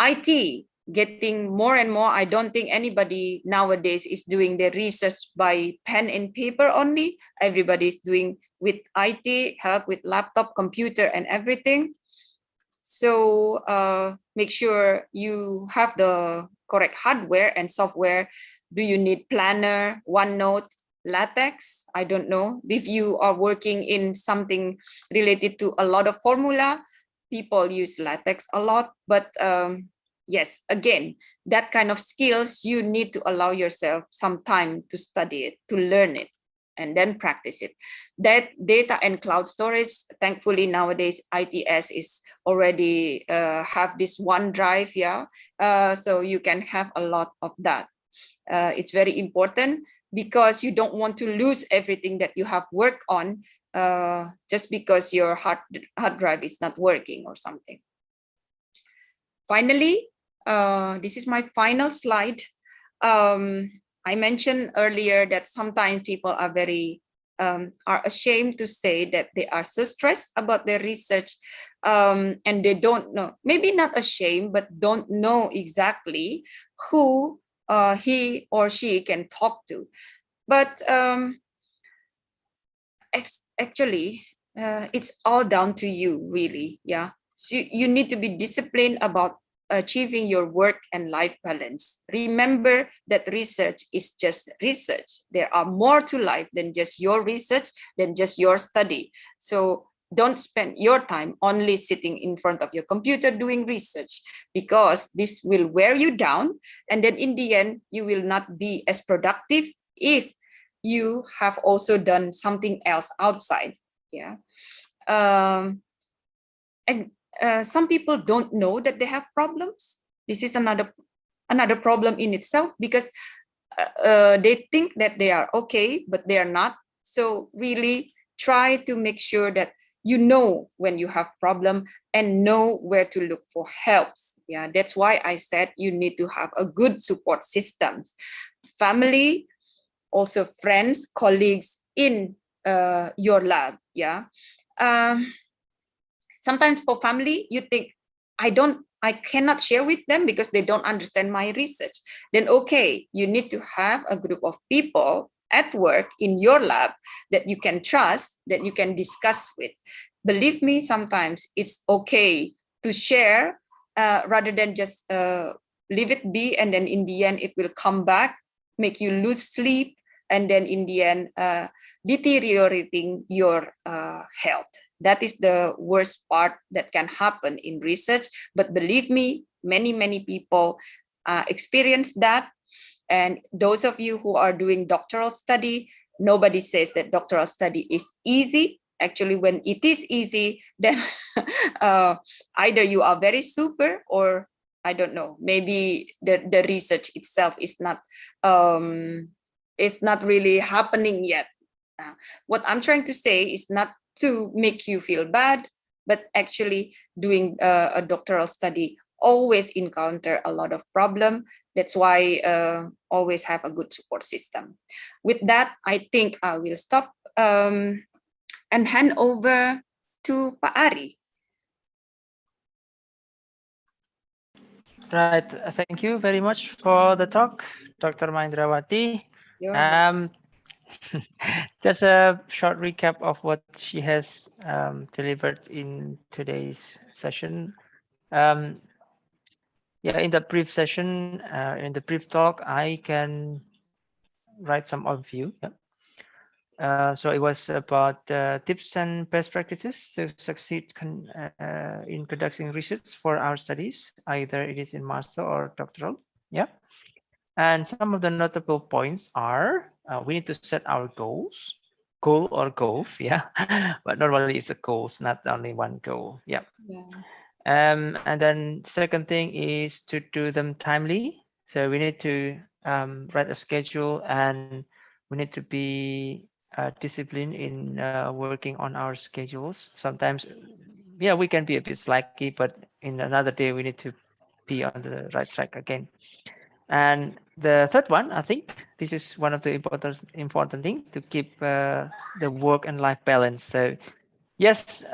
IT, getting more and more. I don't think anybody nowadays is doing their research by pen and paper only. Everybody is doing with IT help, with laptop, computer, and everything. So make sure you have the correct hardware and software. Do you need Planner, OneNote, LaTeX? I don't know. If you are working in something related to a lot of formula, people use LaTeX a lot. But yes, again, that kind of skills, you need to allow yourself some time to study it, to learn it, and then practice it. That data and cloud storage, thankfully nowadays ITS is already have this OneDrive, yeah. So you can have a lot of that. It's very important because you don't want to lose everything that you have worked on just because your hard drive is not working or something. Finally, this is my final slide. I mentioned earlier that sometimes people are very are ashamed to say that they are so stressed about their research, and they don't know, maybe not ashamed, but don't know exactly who he or she can talk to. But actually, it's all down to you, really. Yeah, so you need to be disciplined about achieving your work and life balance. Remember that research is just research. There are more to life than just your research, than just your study. So don't spend your time only sitting in front of your computer doing research, because this will wear you down. And then in the end, you will not be as productive if you have also done something else outside. Yeah. Some people don't know that they have problems. This is another problem in itself, because they think that they are okay, but they are not. So really try to make sure that you know when you have problem and know where to look for helps. Yeah, that's why I said you need to have a good support systems, family, also friends, colleagues in your lab. Yeah. Sometimes for family, you think, I cannot share with them because they don't understand my research. Then okay, you need to have a group of people at work in your lab that you can trust, that you can discuss with. Believe me, sometimes it's okay to share rather than just leave it be, and then in the end it will come back, make you lose sleep, and then in the end deteriorating your health. That is the worst part that can happen in research. But believe me, many people experience that. And those of you who are doing doctoral study, nobody says that doctoral study is easy. Actually, when it is easy, then either you are very super, or I don't know, maybe the research itself is not really happening yet. What I'm trying to say is not to make you feel bad, but actually doing a doctoral study always encounter a lot of problem. That's why always have a good support system. With that, I think I will stop and hand over to Pak Ari. Right. Thank you very much for the talk, Dr. Mahendrawati. Just a short recap of what she has delivered in today's session. Yeah, in the brief session, in the brief talk, I can write some overview. Yeah. So it was about tips and best practices to succeed in conducting research for our studies, either it is in master or doctoral. Yeah. And some of the notable points are we need to set our goals, yeah. But normally it's a goals, not only one goal. Yeah. And then second thing is to do them timely. So we need to write a schedule, and we need to be disciplined in working on our schedules. Sometimes, yeah, we can be a bit slacky, but in another day we need to be on the right track again. And the third one, I think this is one of the important thing, to keep the work and life balance. So yes,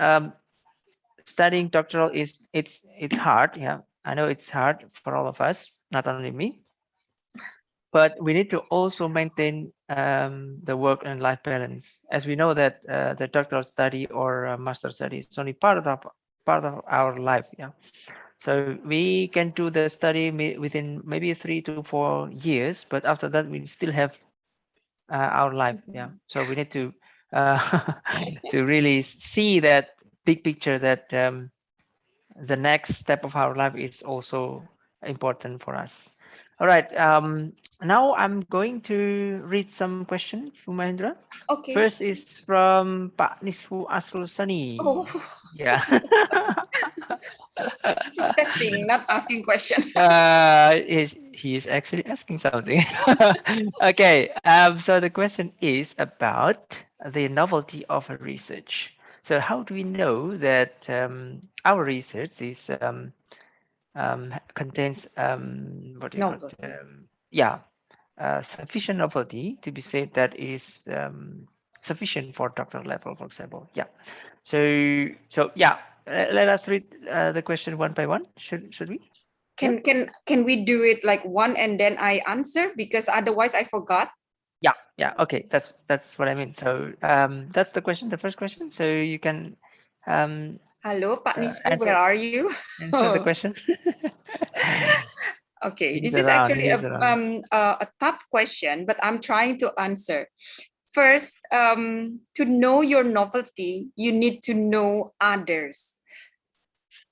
studying doctoral it's hard. Yeah, I know it's hard for all of us, not only me, but we need to also maintain the work and life balance. As we know that the doctoral study or master study is only part of our life. Yeah. So we can do the study within maybe 3 to 4 years, but after that we still have our life. Yeah. So we need to to really see that big picture, that the next step of our life is also important for us. All right. Now I'm going to read some questions from Mahendra. Okay. First is from Pak Nisfu Asrul Sani. Oh, Yeah. he's testing, not asking question. He is actually asking something. Okay. So the question is about the novelty of a research. So how do we know that our research is contains what do you call Novel. it? Yeah, sufficient novelty to be said that is sufficient for doctoral level, for example. Yeah. So yeah, let us read the question one by one. Should we? Can we do it like one and then I answer, because otherwise I forgot? Yeah. Okay, that's what I mean. So that's the question, the first question. So you can Hello, Pak Nisfu, where answer are you? the question. Okay, He's this is around. actually He's around. a tough question, but I'm trying to answer. First, to know your novelty, you need to know others.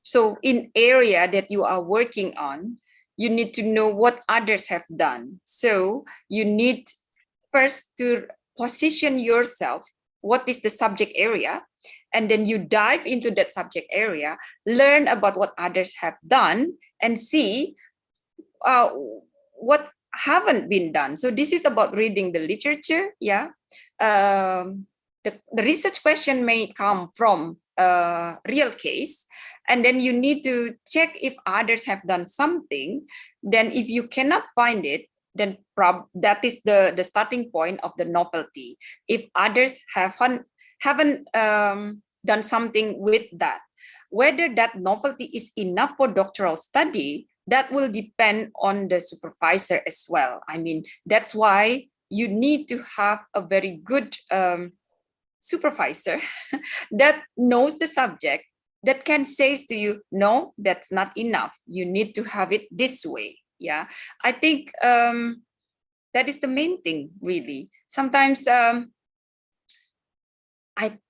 So in area that you are working on, you need to know what others have done. So you need first to position yourself, what is the subject area, and then you dive into that subject area, learn about what others have done, and see what haven't been done. So this is about reading the literature. Yeah. The research question may come from a real case, and then you need to check if others have done something. Then if you cannot find it, then that is the starting point of the novelty. If others haven't done something with that, whether that novelty is enough for doctoral study, that will depend on the supervisor as well. I mean, that's why you need to have a very good supervisor that knows the subject, that can say to you, no, that's not enough. You need to have it this way. Yeah, I think that is the main thing, really. Sometimes I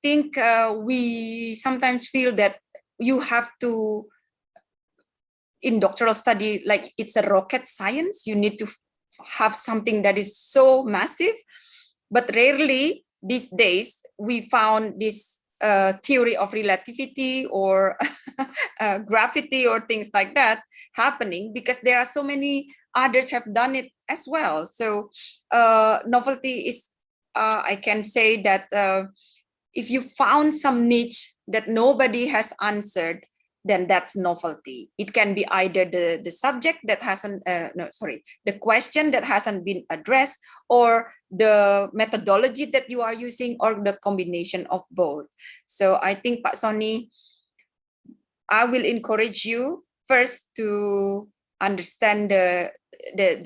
think we sometimes feel that you have to, in doctoral study, like it's a rocket science. You need to have something that is so massive, but rarely these days we found this theory of relativity or gravity or things like that happening, because there are so many others have done it as well. So novelty is, I can say that if you found some niche that nobody has answered, then that's novelty. It can be either the subject that hasn't, the question that hasn't been addressed, or the methodology that you are using, or the combination of both. So I think, Pak Sony, I will encourage you first to understand the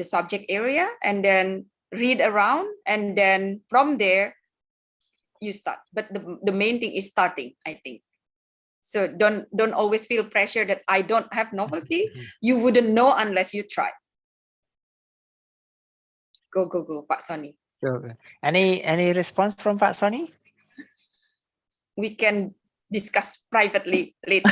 subject area, and then read around, and then from there you start. But the main thing is starting, I think. So don't always feel pressure that I don't have novelty. You wouldn't know unless you try. Go, Pak Sony. Sure. Any response from Pak Sony? We can discuss privately later.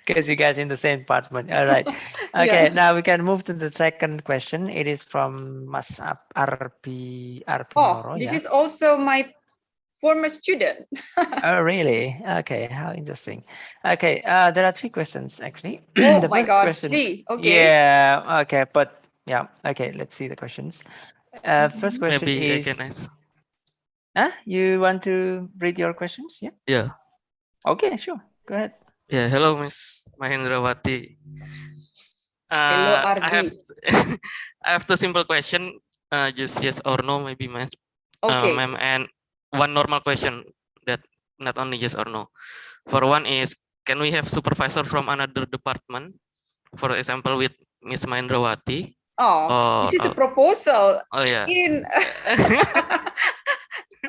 Because you guys in the same department. All right. Okay, now we can move to the second question. It is from Mas RP Moro. This Yeah. is also my former student. Oh, really? Okay, how interesting. Okay, there are three questions actually. Oh The my first God, question. three. Okay. Yeah. Okay, but yeah. Okay, let's see the questions. First question Maybe I is. can ask. You want to read your questions? Yeah. Yeah. Okay, sure. Go ahead. Yeah. Hello, Miss Mahendrawati. Hello, I have RD. I have two simple question. Just yes or no, maybe, Okay. ma'am, and one normal question that not only yes or no. For one is, can we have supervisor from another department? For example, with Miss Mahendrawati. Oh, Or, this is a proposal oh yeah. in.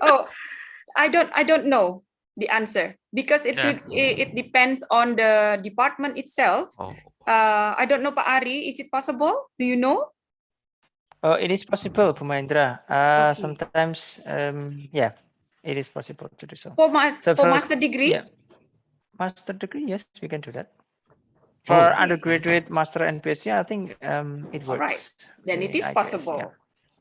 Oh, I don't know the answer because it Yeah. it depends on the department itself. Oh. I don't know, Pak Ari. Is it possible? Do you know? Oh, it is possible, Bu Mahendra. Okay. Sometimes, yeah, it is possible to do so. For for master degree? Yeah, master degree, yes, we can do that. For Okay. undergraduate, master, and PhD, I think it works. All right. Then it is in ITS, possible. Yeah.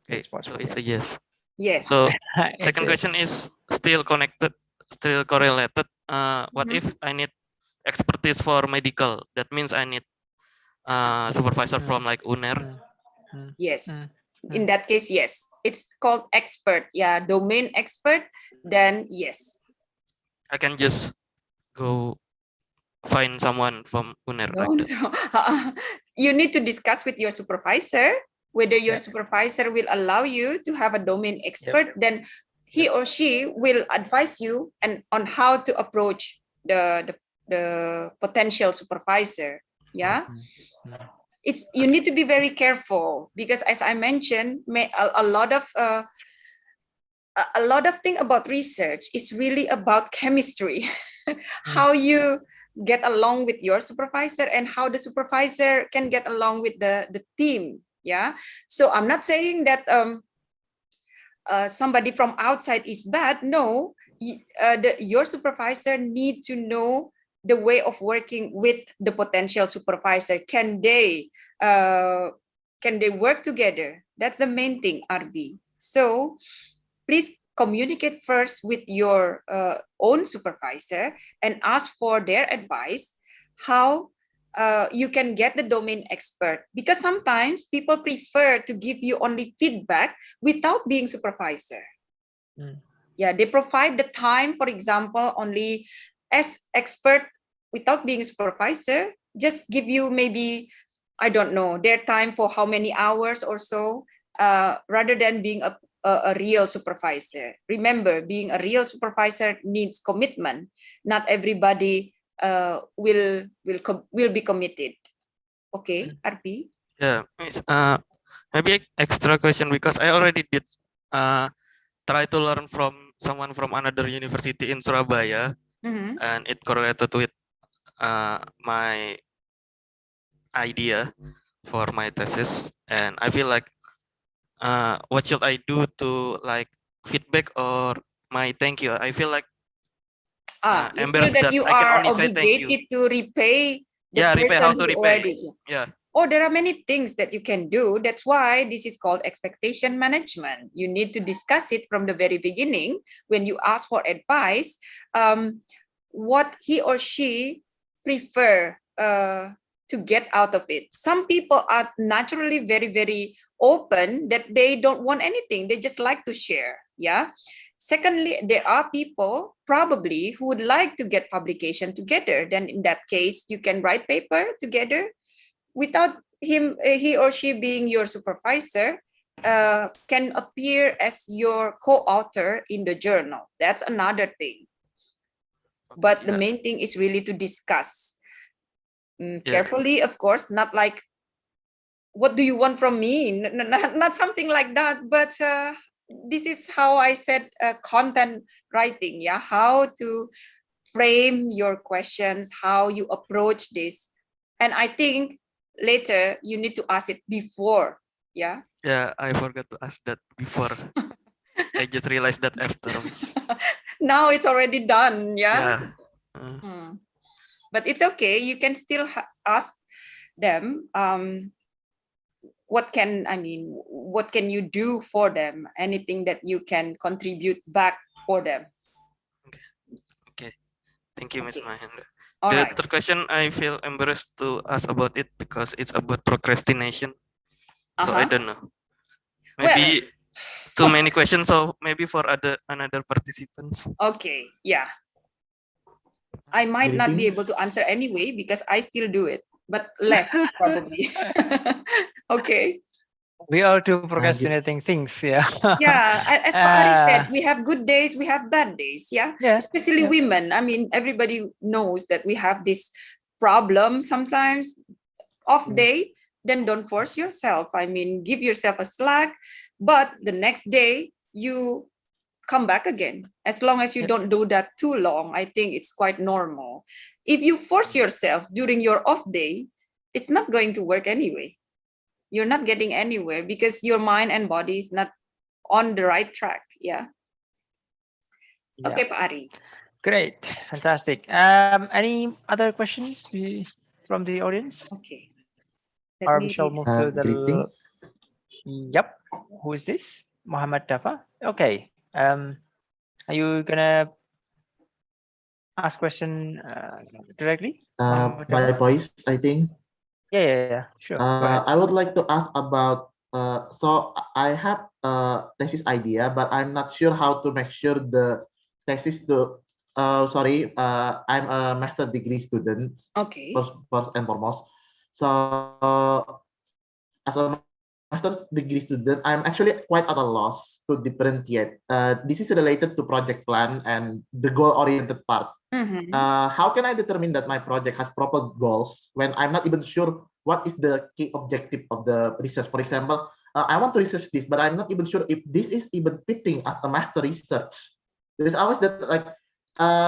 Okay, It's possible. so it's a yes. Yes. So It's second a- question is still connected, still correlated. What Mhm. if I need expertise for medical? That means I need supervisor from like UNER. Yes. In that case, yes. It's called expert. Yeah, domain expert. Then yes. I can just go find someone from UNER No, like that. no. You need to discuss with your supervisor whether your Yeah. supervisor will allow you to have a domain expert. Then he or she will advise you and on how to approach the potential supervisor. Yeah. It's you need to be very careful because as I mentioned, a lot of thing about research is really about chemistry. How you get along with your supervisor and how the supervisor can get along with the team. Yeah. So I'm not saying that somebody from outside is bad. No, your supervisor need to know the way of working with the potential supervisor. Can they work together? That's the main thing, RB. So please communicate first with your own supervisor and ask for their advice how you can get the domain expert, because sometimes people prefer to give you only feedback without being supervisor. Yeah, they provide the time, for example, only as expert without being a supervisor, just give you maybe, I don't know, their time for how many hours or so, rather than being a real supervisor. Remember, being a real supervisor needs commitment. Not everybody will be committed. Okay, RP? Yeah, maybe extra question because I already did try to learn from someone from another university in Surabaya, and it correlated with my idea for my thesis, and I feel like what should I do to like feedback or my thank you? I feel like You feel embarrassed that that you I can are only say thank you. obligated to repay the Yeah, repay, how person to who repay. already. Yeah. Oh, there are many things that you can do. That's why this is called expectation management. You need to discuss it from the very beginning when you ask for advice, what he or she prefer to get out of it. Some people are naturally very, very open that they don't want anything. They just like to share. Yeah. Secondly, there are people probably who would like to get publication together. Then in that case, you can write paper together without he or she being your supervisor, can appear as your co-author in the journal. That's another thing. But the main thing is really to discuss carefully, of course, not like, what do you want from me? Not something like that, but this is how I said content writing, yeah, how to frame your questions, how you approach this. And I think later you need to ask it before. Yeah. Yeah, I forgot to ask that before. I just realized that afterwards. Now it's already done. Yeah. Yeah. But it's okay. You can still ask them. What can you do for them? Anything that you can contribute back for them. Okay. Thank you, Ms. Mahendra. All the right. third question, I feel embarrassed to ask about it because it's about procrastination. So I don't know. Maybe too many questions, so maybe for another participants. Okay, yeah. I might not be able to answer anyway because I still do it, but less probably. Okay. We are too procrastinating things. Yeah. Yeah, as Pak Ari said, Uh, we have good days, we have bad days. Yeah, yeah. especially yeah. women. I mean, everybody knows that we have this problem sometimes. Off Mm. day, then don't force yourself. I mean, give yourself a slack, but the next day you come back again. As long as you Yep. don't do that too long, I think it's quite normal. If you force yourself during your off day, it's not going to work anyway. You're not getting anywhere because your mind and body is not on the right track. Yeah. Yeah. Okay, Pak Ari. Great. Fantastic. Any other questions from the audience? Okay. Or we shall move to the. Greetings. Yep. Who is this? Muhammad Dafa. Okay. Are you gonna ask question directly? Muhammad By Dafa? voice, I think. Yeah. Sure. Go ahead. I would like to ask about, so I have a thesis idea, but I'm not sure how to make sure the thesis to, I'm a master degree student, Okay. first and foremost. So as a master degree student, I'm actually quite at a loss to differentiate. This is related to project plan and the goal-oriented part. Mhm. How can I determine that my project has proper goals when I'm not even sure what is the key objective of the research? For example, I want to research this, but I'm not even sure if this is even fitting as a master research. There's always that, like,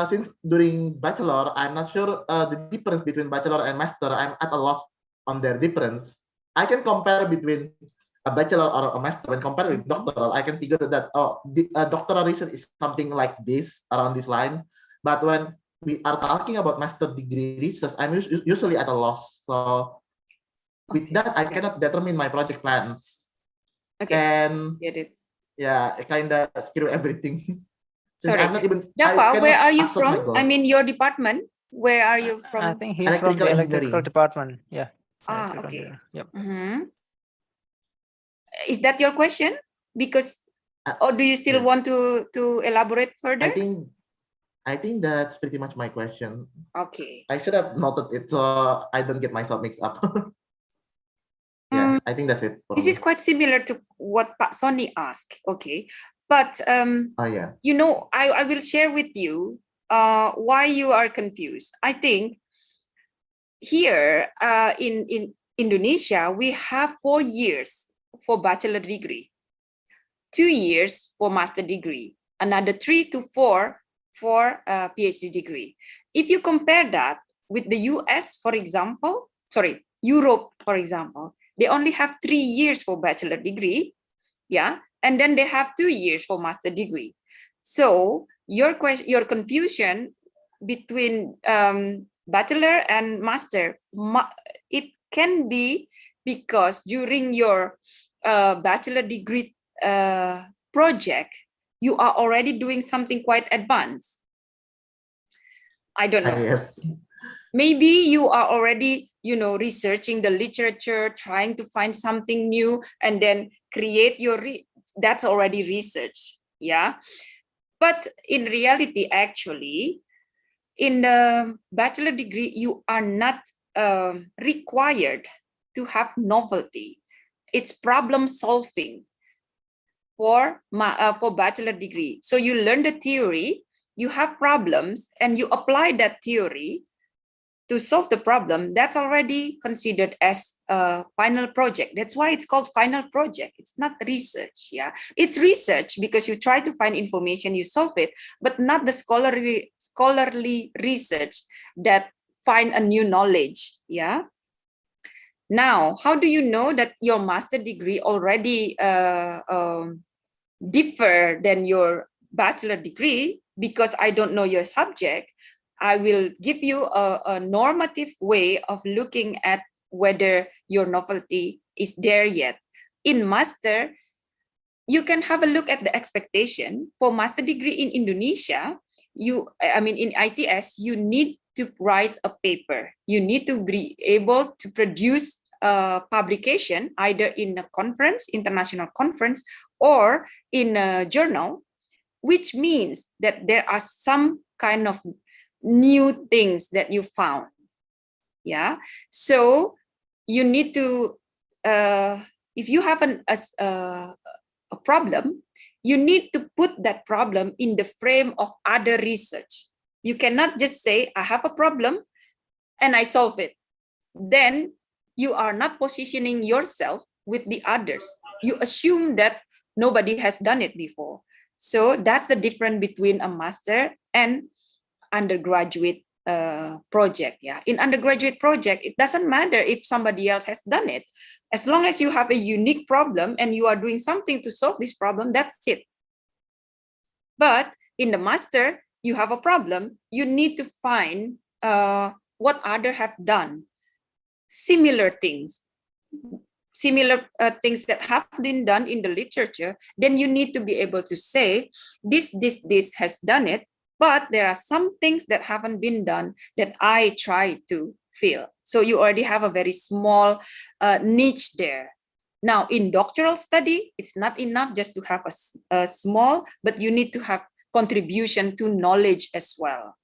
since during bachelor, I'm not sure the difference between bachelor and master. I'm at a loss on their difference. I can compare between a bachelor or a master. When compared with doctoral, I can figure that, doctoral research is something like this, around this line. But when we are talking about master degree research, I'm usually at a loss. So with that, I cannot determine my project plans. Okay. And Get it. yeah, I kind of screw everything. Sorry. I'm not even. Dafa, where are you accept my from? goal. I mean, your department. Where are you I from? think he's from the Electrical electrical engineering. department. Yeah. Ah, Electrical okay. engineering. Yep. Is that your question? Because, Uh, or do you still yeah. want to elaborate further? I think that's pretty much my question. Okay. I should have noted it so I don't get myself mixed up. Yeah, I think that's it. This is quite similar to what Pak Sony asked. Okay. But, Oh yeah. you know, I will share with you why you are confused. I think here in Indonesia, we have 4 years for bachelor degree, 2 years for master degree, another 3 to 4 for a PhD degree. If you compare that with the US, for example, Europe, for example, they only have 3 years for bachelor degree, yeah, and then they have 2 years for master degree. So your confusion between bachelor and master, it can be because during your bachelor degree project, you are already doing something quite advanced. I don't know. Yes. Maybe you are already, researching the literature, trying to find something new, and then create your, that's already research. Yeah. But in reality, actually, in the bachelor degree, you are not required to have novelty. It's problem solving for bachelor degree. So you learn the theory, you have problems, and you apply that theory to solve the problem. That's already considered as a final project. That's why it's called final project. It's not research. Yeah, it's research because you try to find information, you solve it, but not the scholarly research that find a new knowledge. Yeah. Now, how do you know that your master degree already differ than your bachelor degree? Because I don't know your subject, I will give you a normative way of looking at whether your novelty is there yet. In master, you can have a look at the expectation. For master degree in Indonesia, in ITS, you need to write a paper. You need to be able to produce a publication either in a conference, international conference, or in a journal, which means that there are some kind of new things that you found. Yeah. So you need to if you have a problem, you need to put that problem in the frame of other research. You cannot just say, I have a problem and I solve it. Then you are not positioning yourself with the others. You assume that nobody has done it before. So that's the difference between a master and undergraduate project. Yeah, in undergraduate project, it doesn't matter if somebody else has done it. As long as you have a unique problem and you are doing something to solve this problem, that's it. But in the master, you have a problem. You need to find what others have done, similar things that have been done in the literature. Then you need to be able to say, this has done it, but there are some things that haven't been done that I try to fill. So you already have a very small niche there. Now, in doctoral study, it's not enough just to have a small, but you need to have contribution to knowledge as well.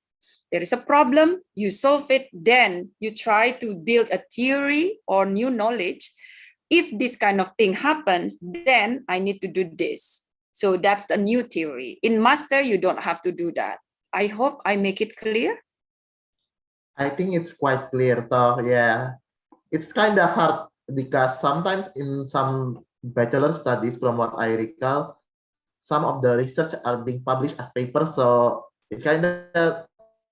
There is a problem, you solve it, then you try to build a theory or new knowledge. If this kind of thing happens, then I need to do this. So that's the new theory. In master, you don't have to do that. I hope I make it clear. I think it's quite clear, though. Yeah, it's kind of hard because sometimes in some bachelor studies, from what I recall, some of the research are being published as papers. So it's kind of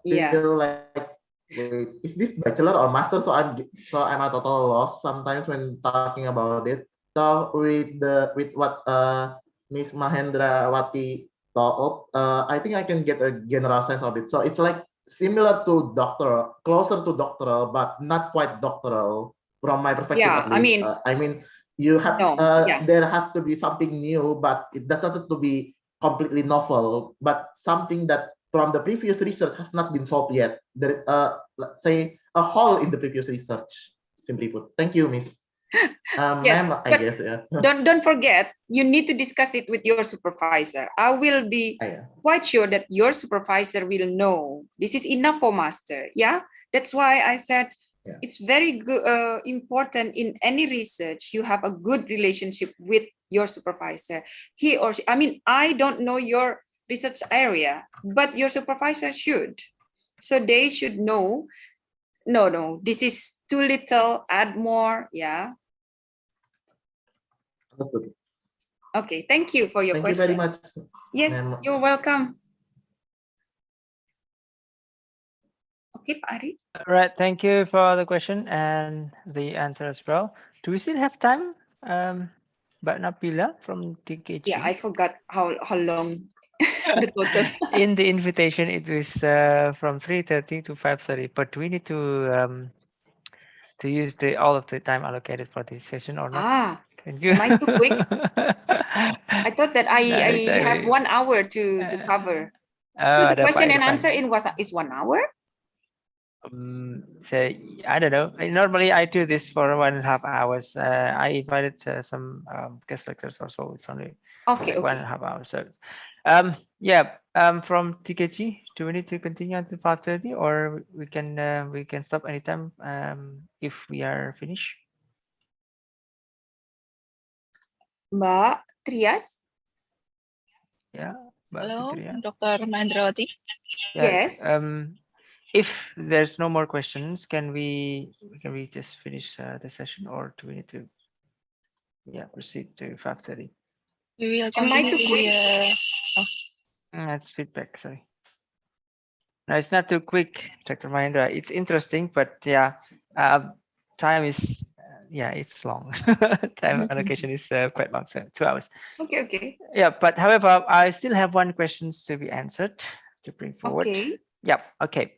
feel like, wait, is this bachelor or master? So I'm a total loss sometimes when talking about it. So with what Miss Mahendrawati told, I think I can get a general sense of it. So it's like similar to doctoral, closer to doctoral, but not quite doctoral from my perspective at least. I mean, you have there has to be something new, but it doesn't have to be completely novel, but something that from the previous research has not been solved yet. There is let's say a hole in the previous research, simply put. Thank you, Miss. Yes, ma'am, I guess, yeah. Don't forget, you need to discuss it with your supervisor. I will be quite sure that your supervisor will know this is enough for master. Yeah, that's why I said it's very good, important in any research. You have a good relationship with your supervisor. He or she, I mean, I don't know your research area, but your supervisor should. So they should know, no, this is too little, add more. Yeah. Understood. Okay, thank you for your question. Thank you very much. Yes, you're welcome. Okay, Pak Ari. All right, thank you for the question and the answer as well. Do we still have time? But Nabila from TKG. Yeah, I forgot how long the total. In the invitation, it was from 3:30 to 5:30. But do we need to use all of the time allocated for this session or not? Can you? Am I too quick? I thought that I have 1 hour to cover. So the question and answer is 1 hour? So I don't know. Normally I do this for 1.5 hours. I invited some guest lecturers also. It's only like 1.5 hours. So from TKG, do we need to continue until 5:30 or we can stop anytime if we are finished? Mbak Trias? Yeah. Hello, Dr. Mahendrawati. Yes. If there's no more questions, can we just finish the session, or do we need to proceed to 5:30? We will continue. That's feedback. Sorry. No, it's not too quick, Dr. Mahendra. It's interesting, but time is it's long. Time allocation is quite long, so 2 hours. Okay. Yeah, but however, I still have one questions to be answered to bring forward. Okay. Yep. Okay.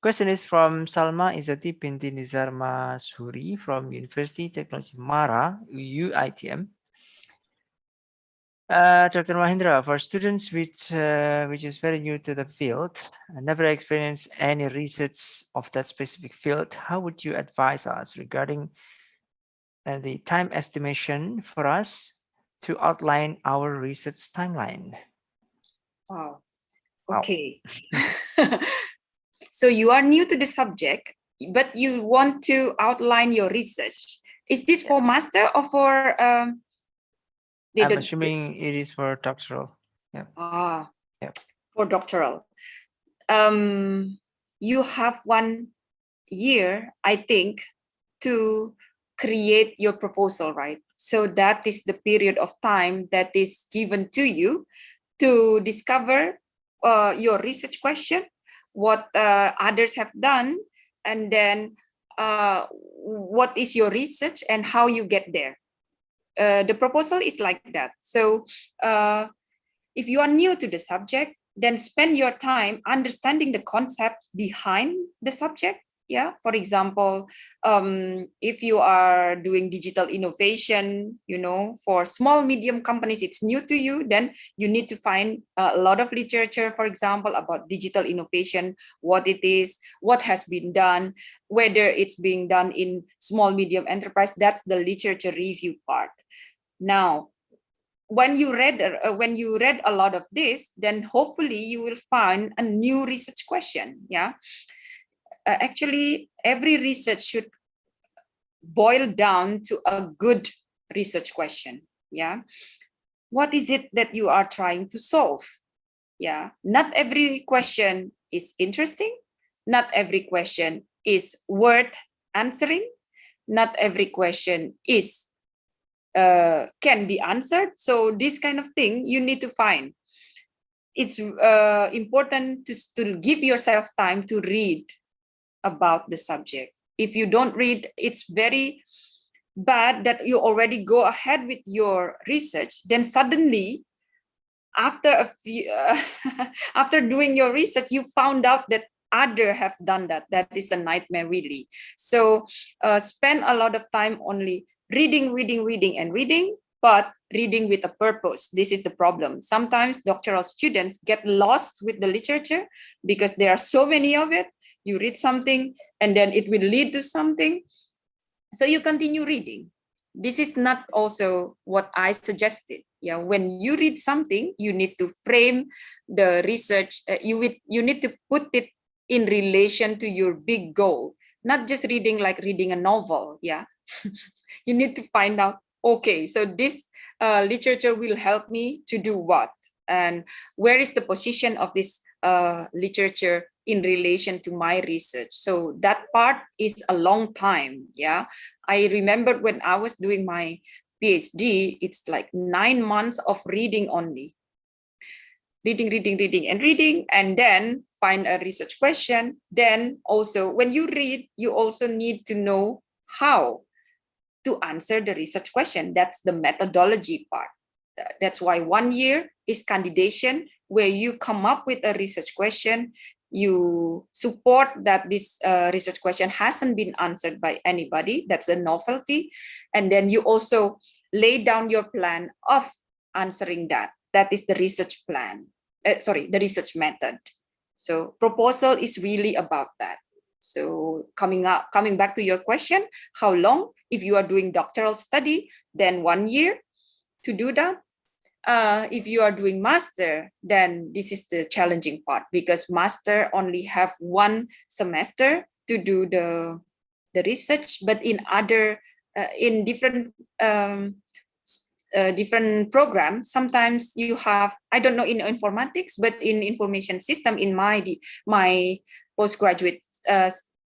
Question is from Salma Izzati binti Nizar Masuri from University Technology Mara, UITM. Dr. Mahendra, for students which is very new to the field and never experienced any research of that specific field, how would you advise us regarding the time estimation for us to outline our research timeline? Wow. Okay. So you are new to the subject, but you want to outline your research. Is this for master or for? I'm assuming it is for doctoral. Yeah. Yeah. For doctoral. You have 1 year, I think, to create your proposal, right? So that is the period of time that is given to you to discover your research question, what others have done, and then what is your research and how you get there. The proposal is like that. So if you are new to the subject, then spend your time understanding the concept behind the subject. Yeah, for example, if you are doing digital innovation, for small, medium companies, it's new to you, then you need to find a lot of literature, for example, about digital innovation, what it is, what has been done, whether it's being done in small, medium enterprise. That's the literature review part. Now, when you read a lot of this, then hopefully you will find a new research question. Yeah. Actually, every research should boil down to a good research question. Yeah. What is it that you are trying to solve? Yeah. Not every question is interesting. Not every question is worth answering. Not every question is can be answered. So this kind of thing you need to find. It's important to give yourself time to read about the subject. If you don't read, it's very bad that you already go ahead with your research. Then suddenly, after a few, after doing your research, you found out that others have done that. That is a nightmare, really. So spend a lot of time only reading, but reading with a purpose. This is the problem. Sometimes doctoral students get lost with the literature because there are so many of it. You read something and then it will lead to something. So you continue reading. This is not also what I suggested. Yeah, when you read something, you need to frame the research. You need to put it in relation to your big goal, not just reading like reading a novel. Yeah, you need to find out, okay, so this literature will help me to do what? And where is the position of this literature in relation to my research? So that part is a long time. Yeah, I remember when I was doing my PhD, it's like 9 months of reading only. Reading, and then find a research question. Then also, when you read, you also need to know how to answer the research question. That's the methodology part. That's why 1 year is candidation, where you come up with a research question. You support that this research question hasn't been answered by anybody. That's a novelty. And then you also lay down your plan of answering that. That is the research plan. The research method. So proposal is really about that. So coming back to your question, how long? If you are doing doctoral study, then 1 year to do that. If you are doing master, then this is the challenging part, because master only have 1 semester to do the research, but in other in different different programs, sometimes you have, I don't know in informatics, but in information system, in my postgraduate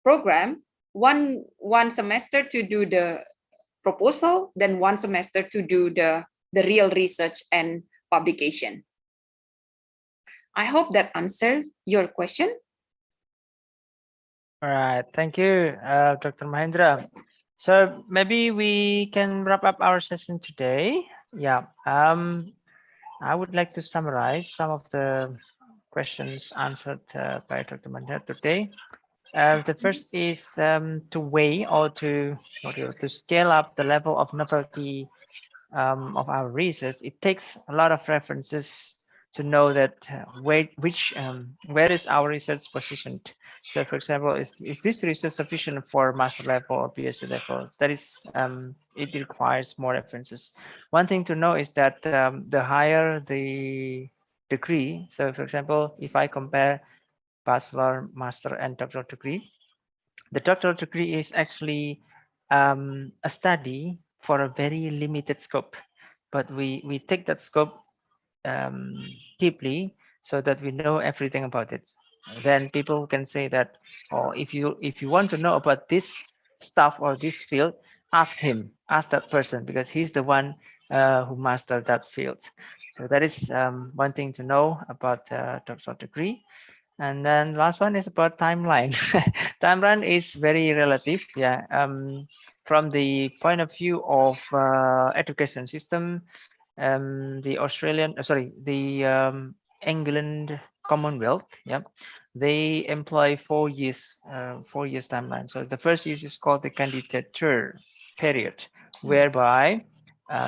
program, one semester to do the proposal, then 1 semester to do the real research and publication. I hope that answers your question. All right, thank you, Dr. Mahendra. So maybe we can wrap up our session today. Yeah, I would like to summarize some of the questions answered by Dr. Mahendra today. The first is to weigh or to scale up the level of novelty of our research. It takes a lot of references to know that where is our research positioned. So, for example, is this research sufficient for master level or PhD level? That is, it requires more references. One thing to know is that the higher the degree, so for example, if I compare bachelor, master, and doctoral degree, the doctoral degree is actually a study for a very limited scope, but we take that scope deeply so that we know everything about it. Then people can say that, oh, if you want to know about this stuff or this field, ask him, ask that person, because he's the one who mastered that field. So that is one thing to know about doctoral degree. And then last one is about timeline. Timeline is very relative. Yeah. From the point of view of education system, the Australian, the England Commonwealth, yeah, they employ 4 years, 4 years timeline. So the first year is called the candidature period, whereby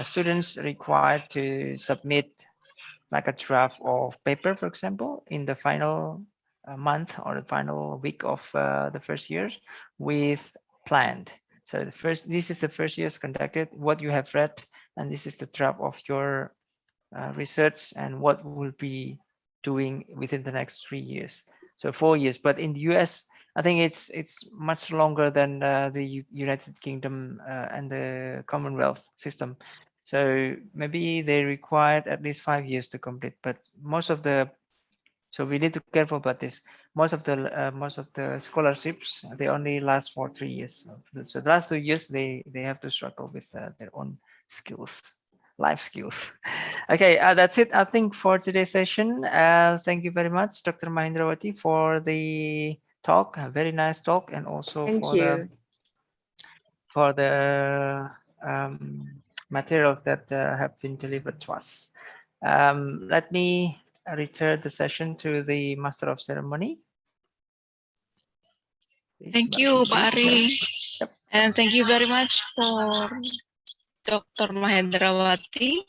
students required to submit like a draft of paper, for example, in the final month or the final week of the first year with planned. So this is the first years conducted, what you have read, and this is the draft of your research and what will be doing within the next 3 years. So 4 years, but in the US, I think it's much longer than the United Kingdom and the Commonwealth system. So maybe they required at least 5 years to complete, but most of the, so we need to be careful about this. Most of the scholarships, they only last for 3 years. So the last 2 years they have to struggle with their own skills, life skills. Okay, that's it, I think, for today's session. Thank you very much, Dr. Mahindrawati, for the talk, a very nice talk, and also Thank you. for the materials that have been delivered to us. Let me return the session to the Master of Ceremony. Please, Thank you, Pak Ari. And thank you very much for Dr. Mahendrawati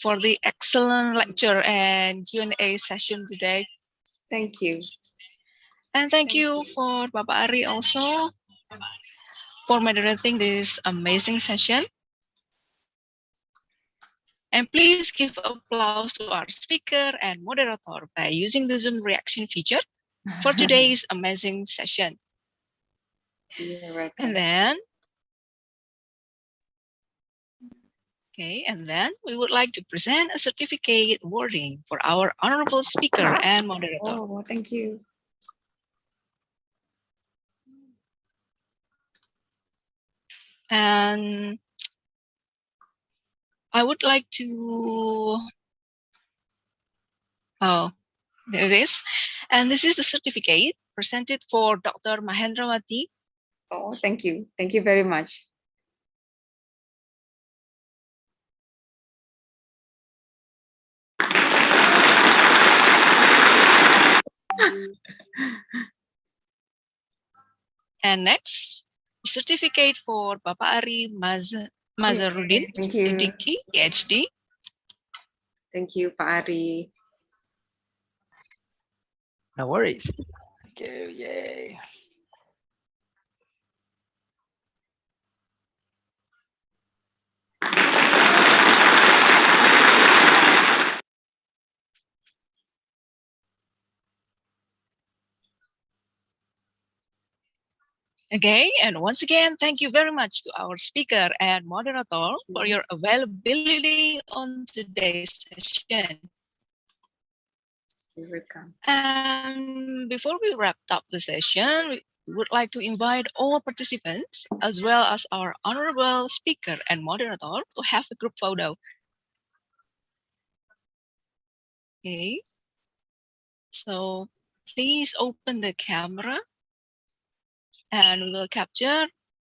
for the excellent lecture and Q&A session today. Thank you. And thank you for Bapak Ari also for moderating this amazing session. And please give applause to our speaker and moderator by using the Zoom reaction feature for today's amazing session. You're welcome. And then, and then we would like to present a certificate awarding for our honorable speaker and moderator. Oh, thank you. And I would like to, oh, there it is. And this is the certificate presented for Dr. Mahendrawati. Oh, thank you. Thank you very much. And next, certificate for Bapak Ari Mazarudin Siddiqui, PhD. Thank you, Pak Ari. No worries. Okay, yay. Okay, and once again, thank you very much to our speaker and moderator for your availability on today's session. You're welcome. And before we wrap up the session, we would like to invite all participants, as well as our honorable speaker and moderator, to have a group photo. Okay, so please open the camera and we will capture.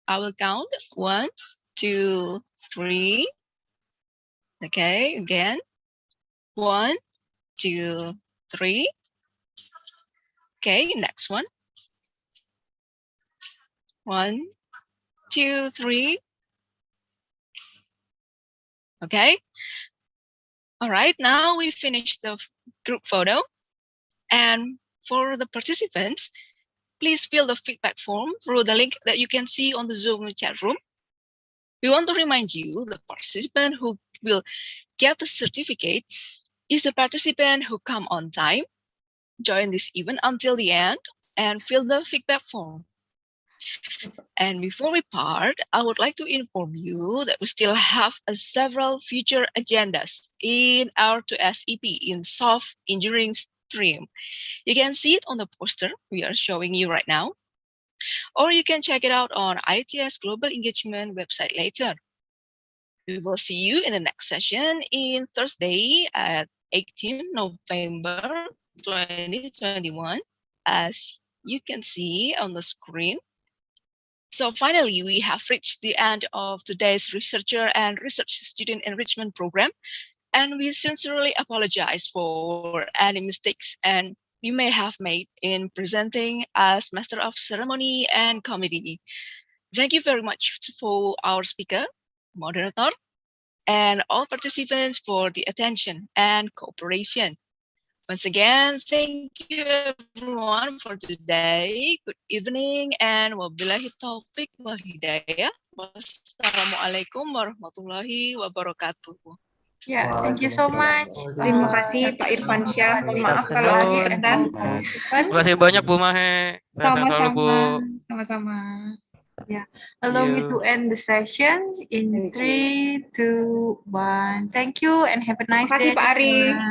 I will count 1, 2, 3. Okay, again. 1, 2, 3. Okay, next one. 1, 2, 3. Okay. All right, now we finished the group photo. And for the participants, please fill the feedback form through the link that you can see on the Zoom chat room. We want to remind you the participant who will get the certificate is the participant who come on time, join this event until the end, and fill the feedback form. And before we part, I would like to inform you that we still have several future agendas in R2SEP in soft engineering stream. You can see it on the poster we are showing you right now, or you can check it out on ITS Global Engagement website later. We will see you in the next session in Thursday at 18 November 2021, as you can see on the screen. So finally, we have reached the end of today's researcher and research student enrichment program, and we sincerely apologize for any mistakes and you may have made in presenting as Master of Ceremony and Committee. Thank you very much for our speaker, moderator, and all participants for the attention and cooperation. Once again, thank you everyone for today. Good evening and wabillahi taufiq wal hidayah. Wassalamualaikum warahmatullahi wabarakatuh. Yeah, thank you so much. Terima kasih Pak Irfan Syah. Mohon maaf kalau ada catatan. Terima kasih banyak Bu Mahe. Sehat selalu Bu. Sama-sama. Yeah, allow me to end the session in 3, 2, 1. Thank you and have a nice Terima kasih day. Pak Ari. everyone.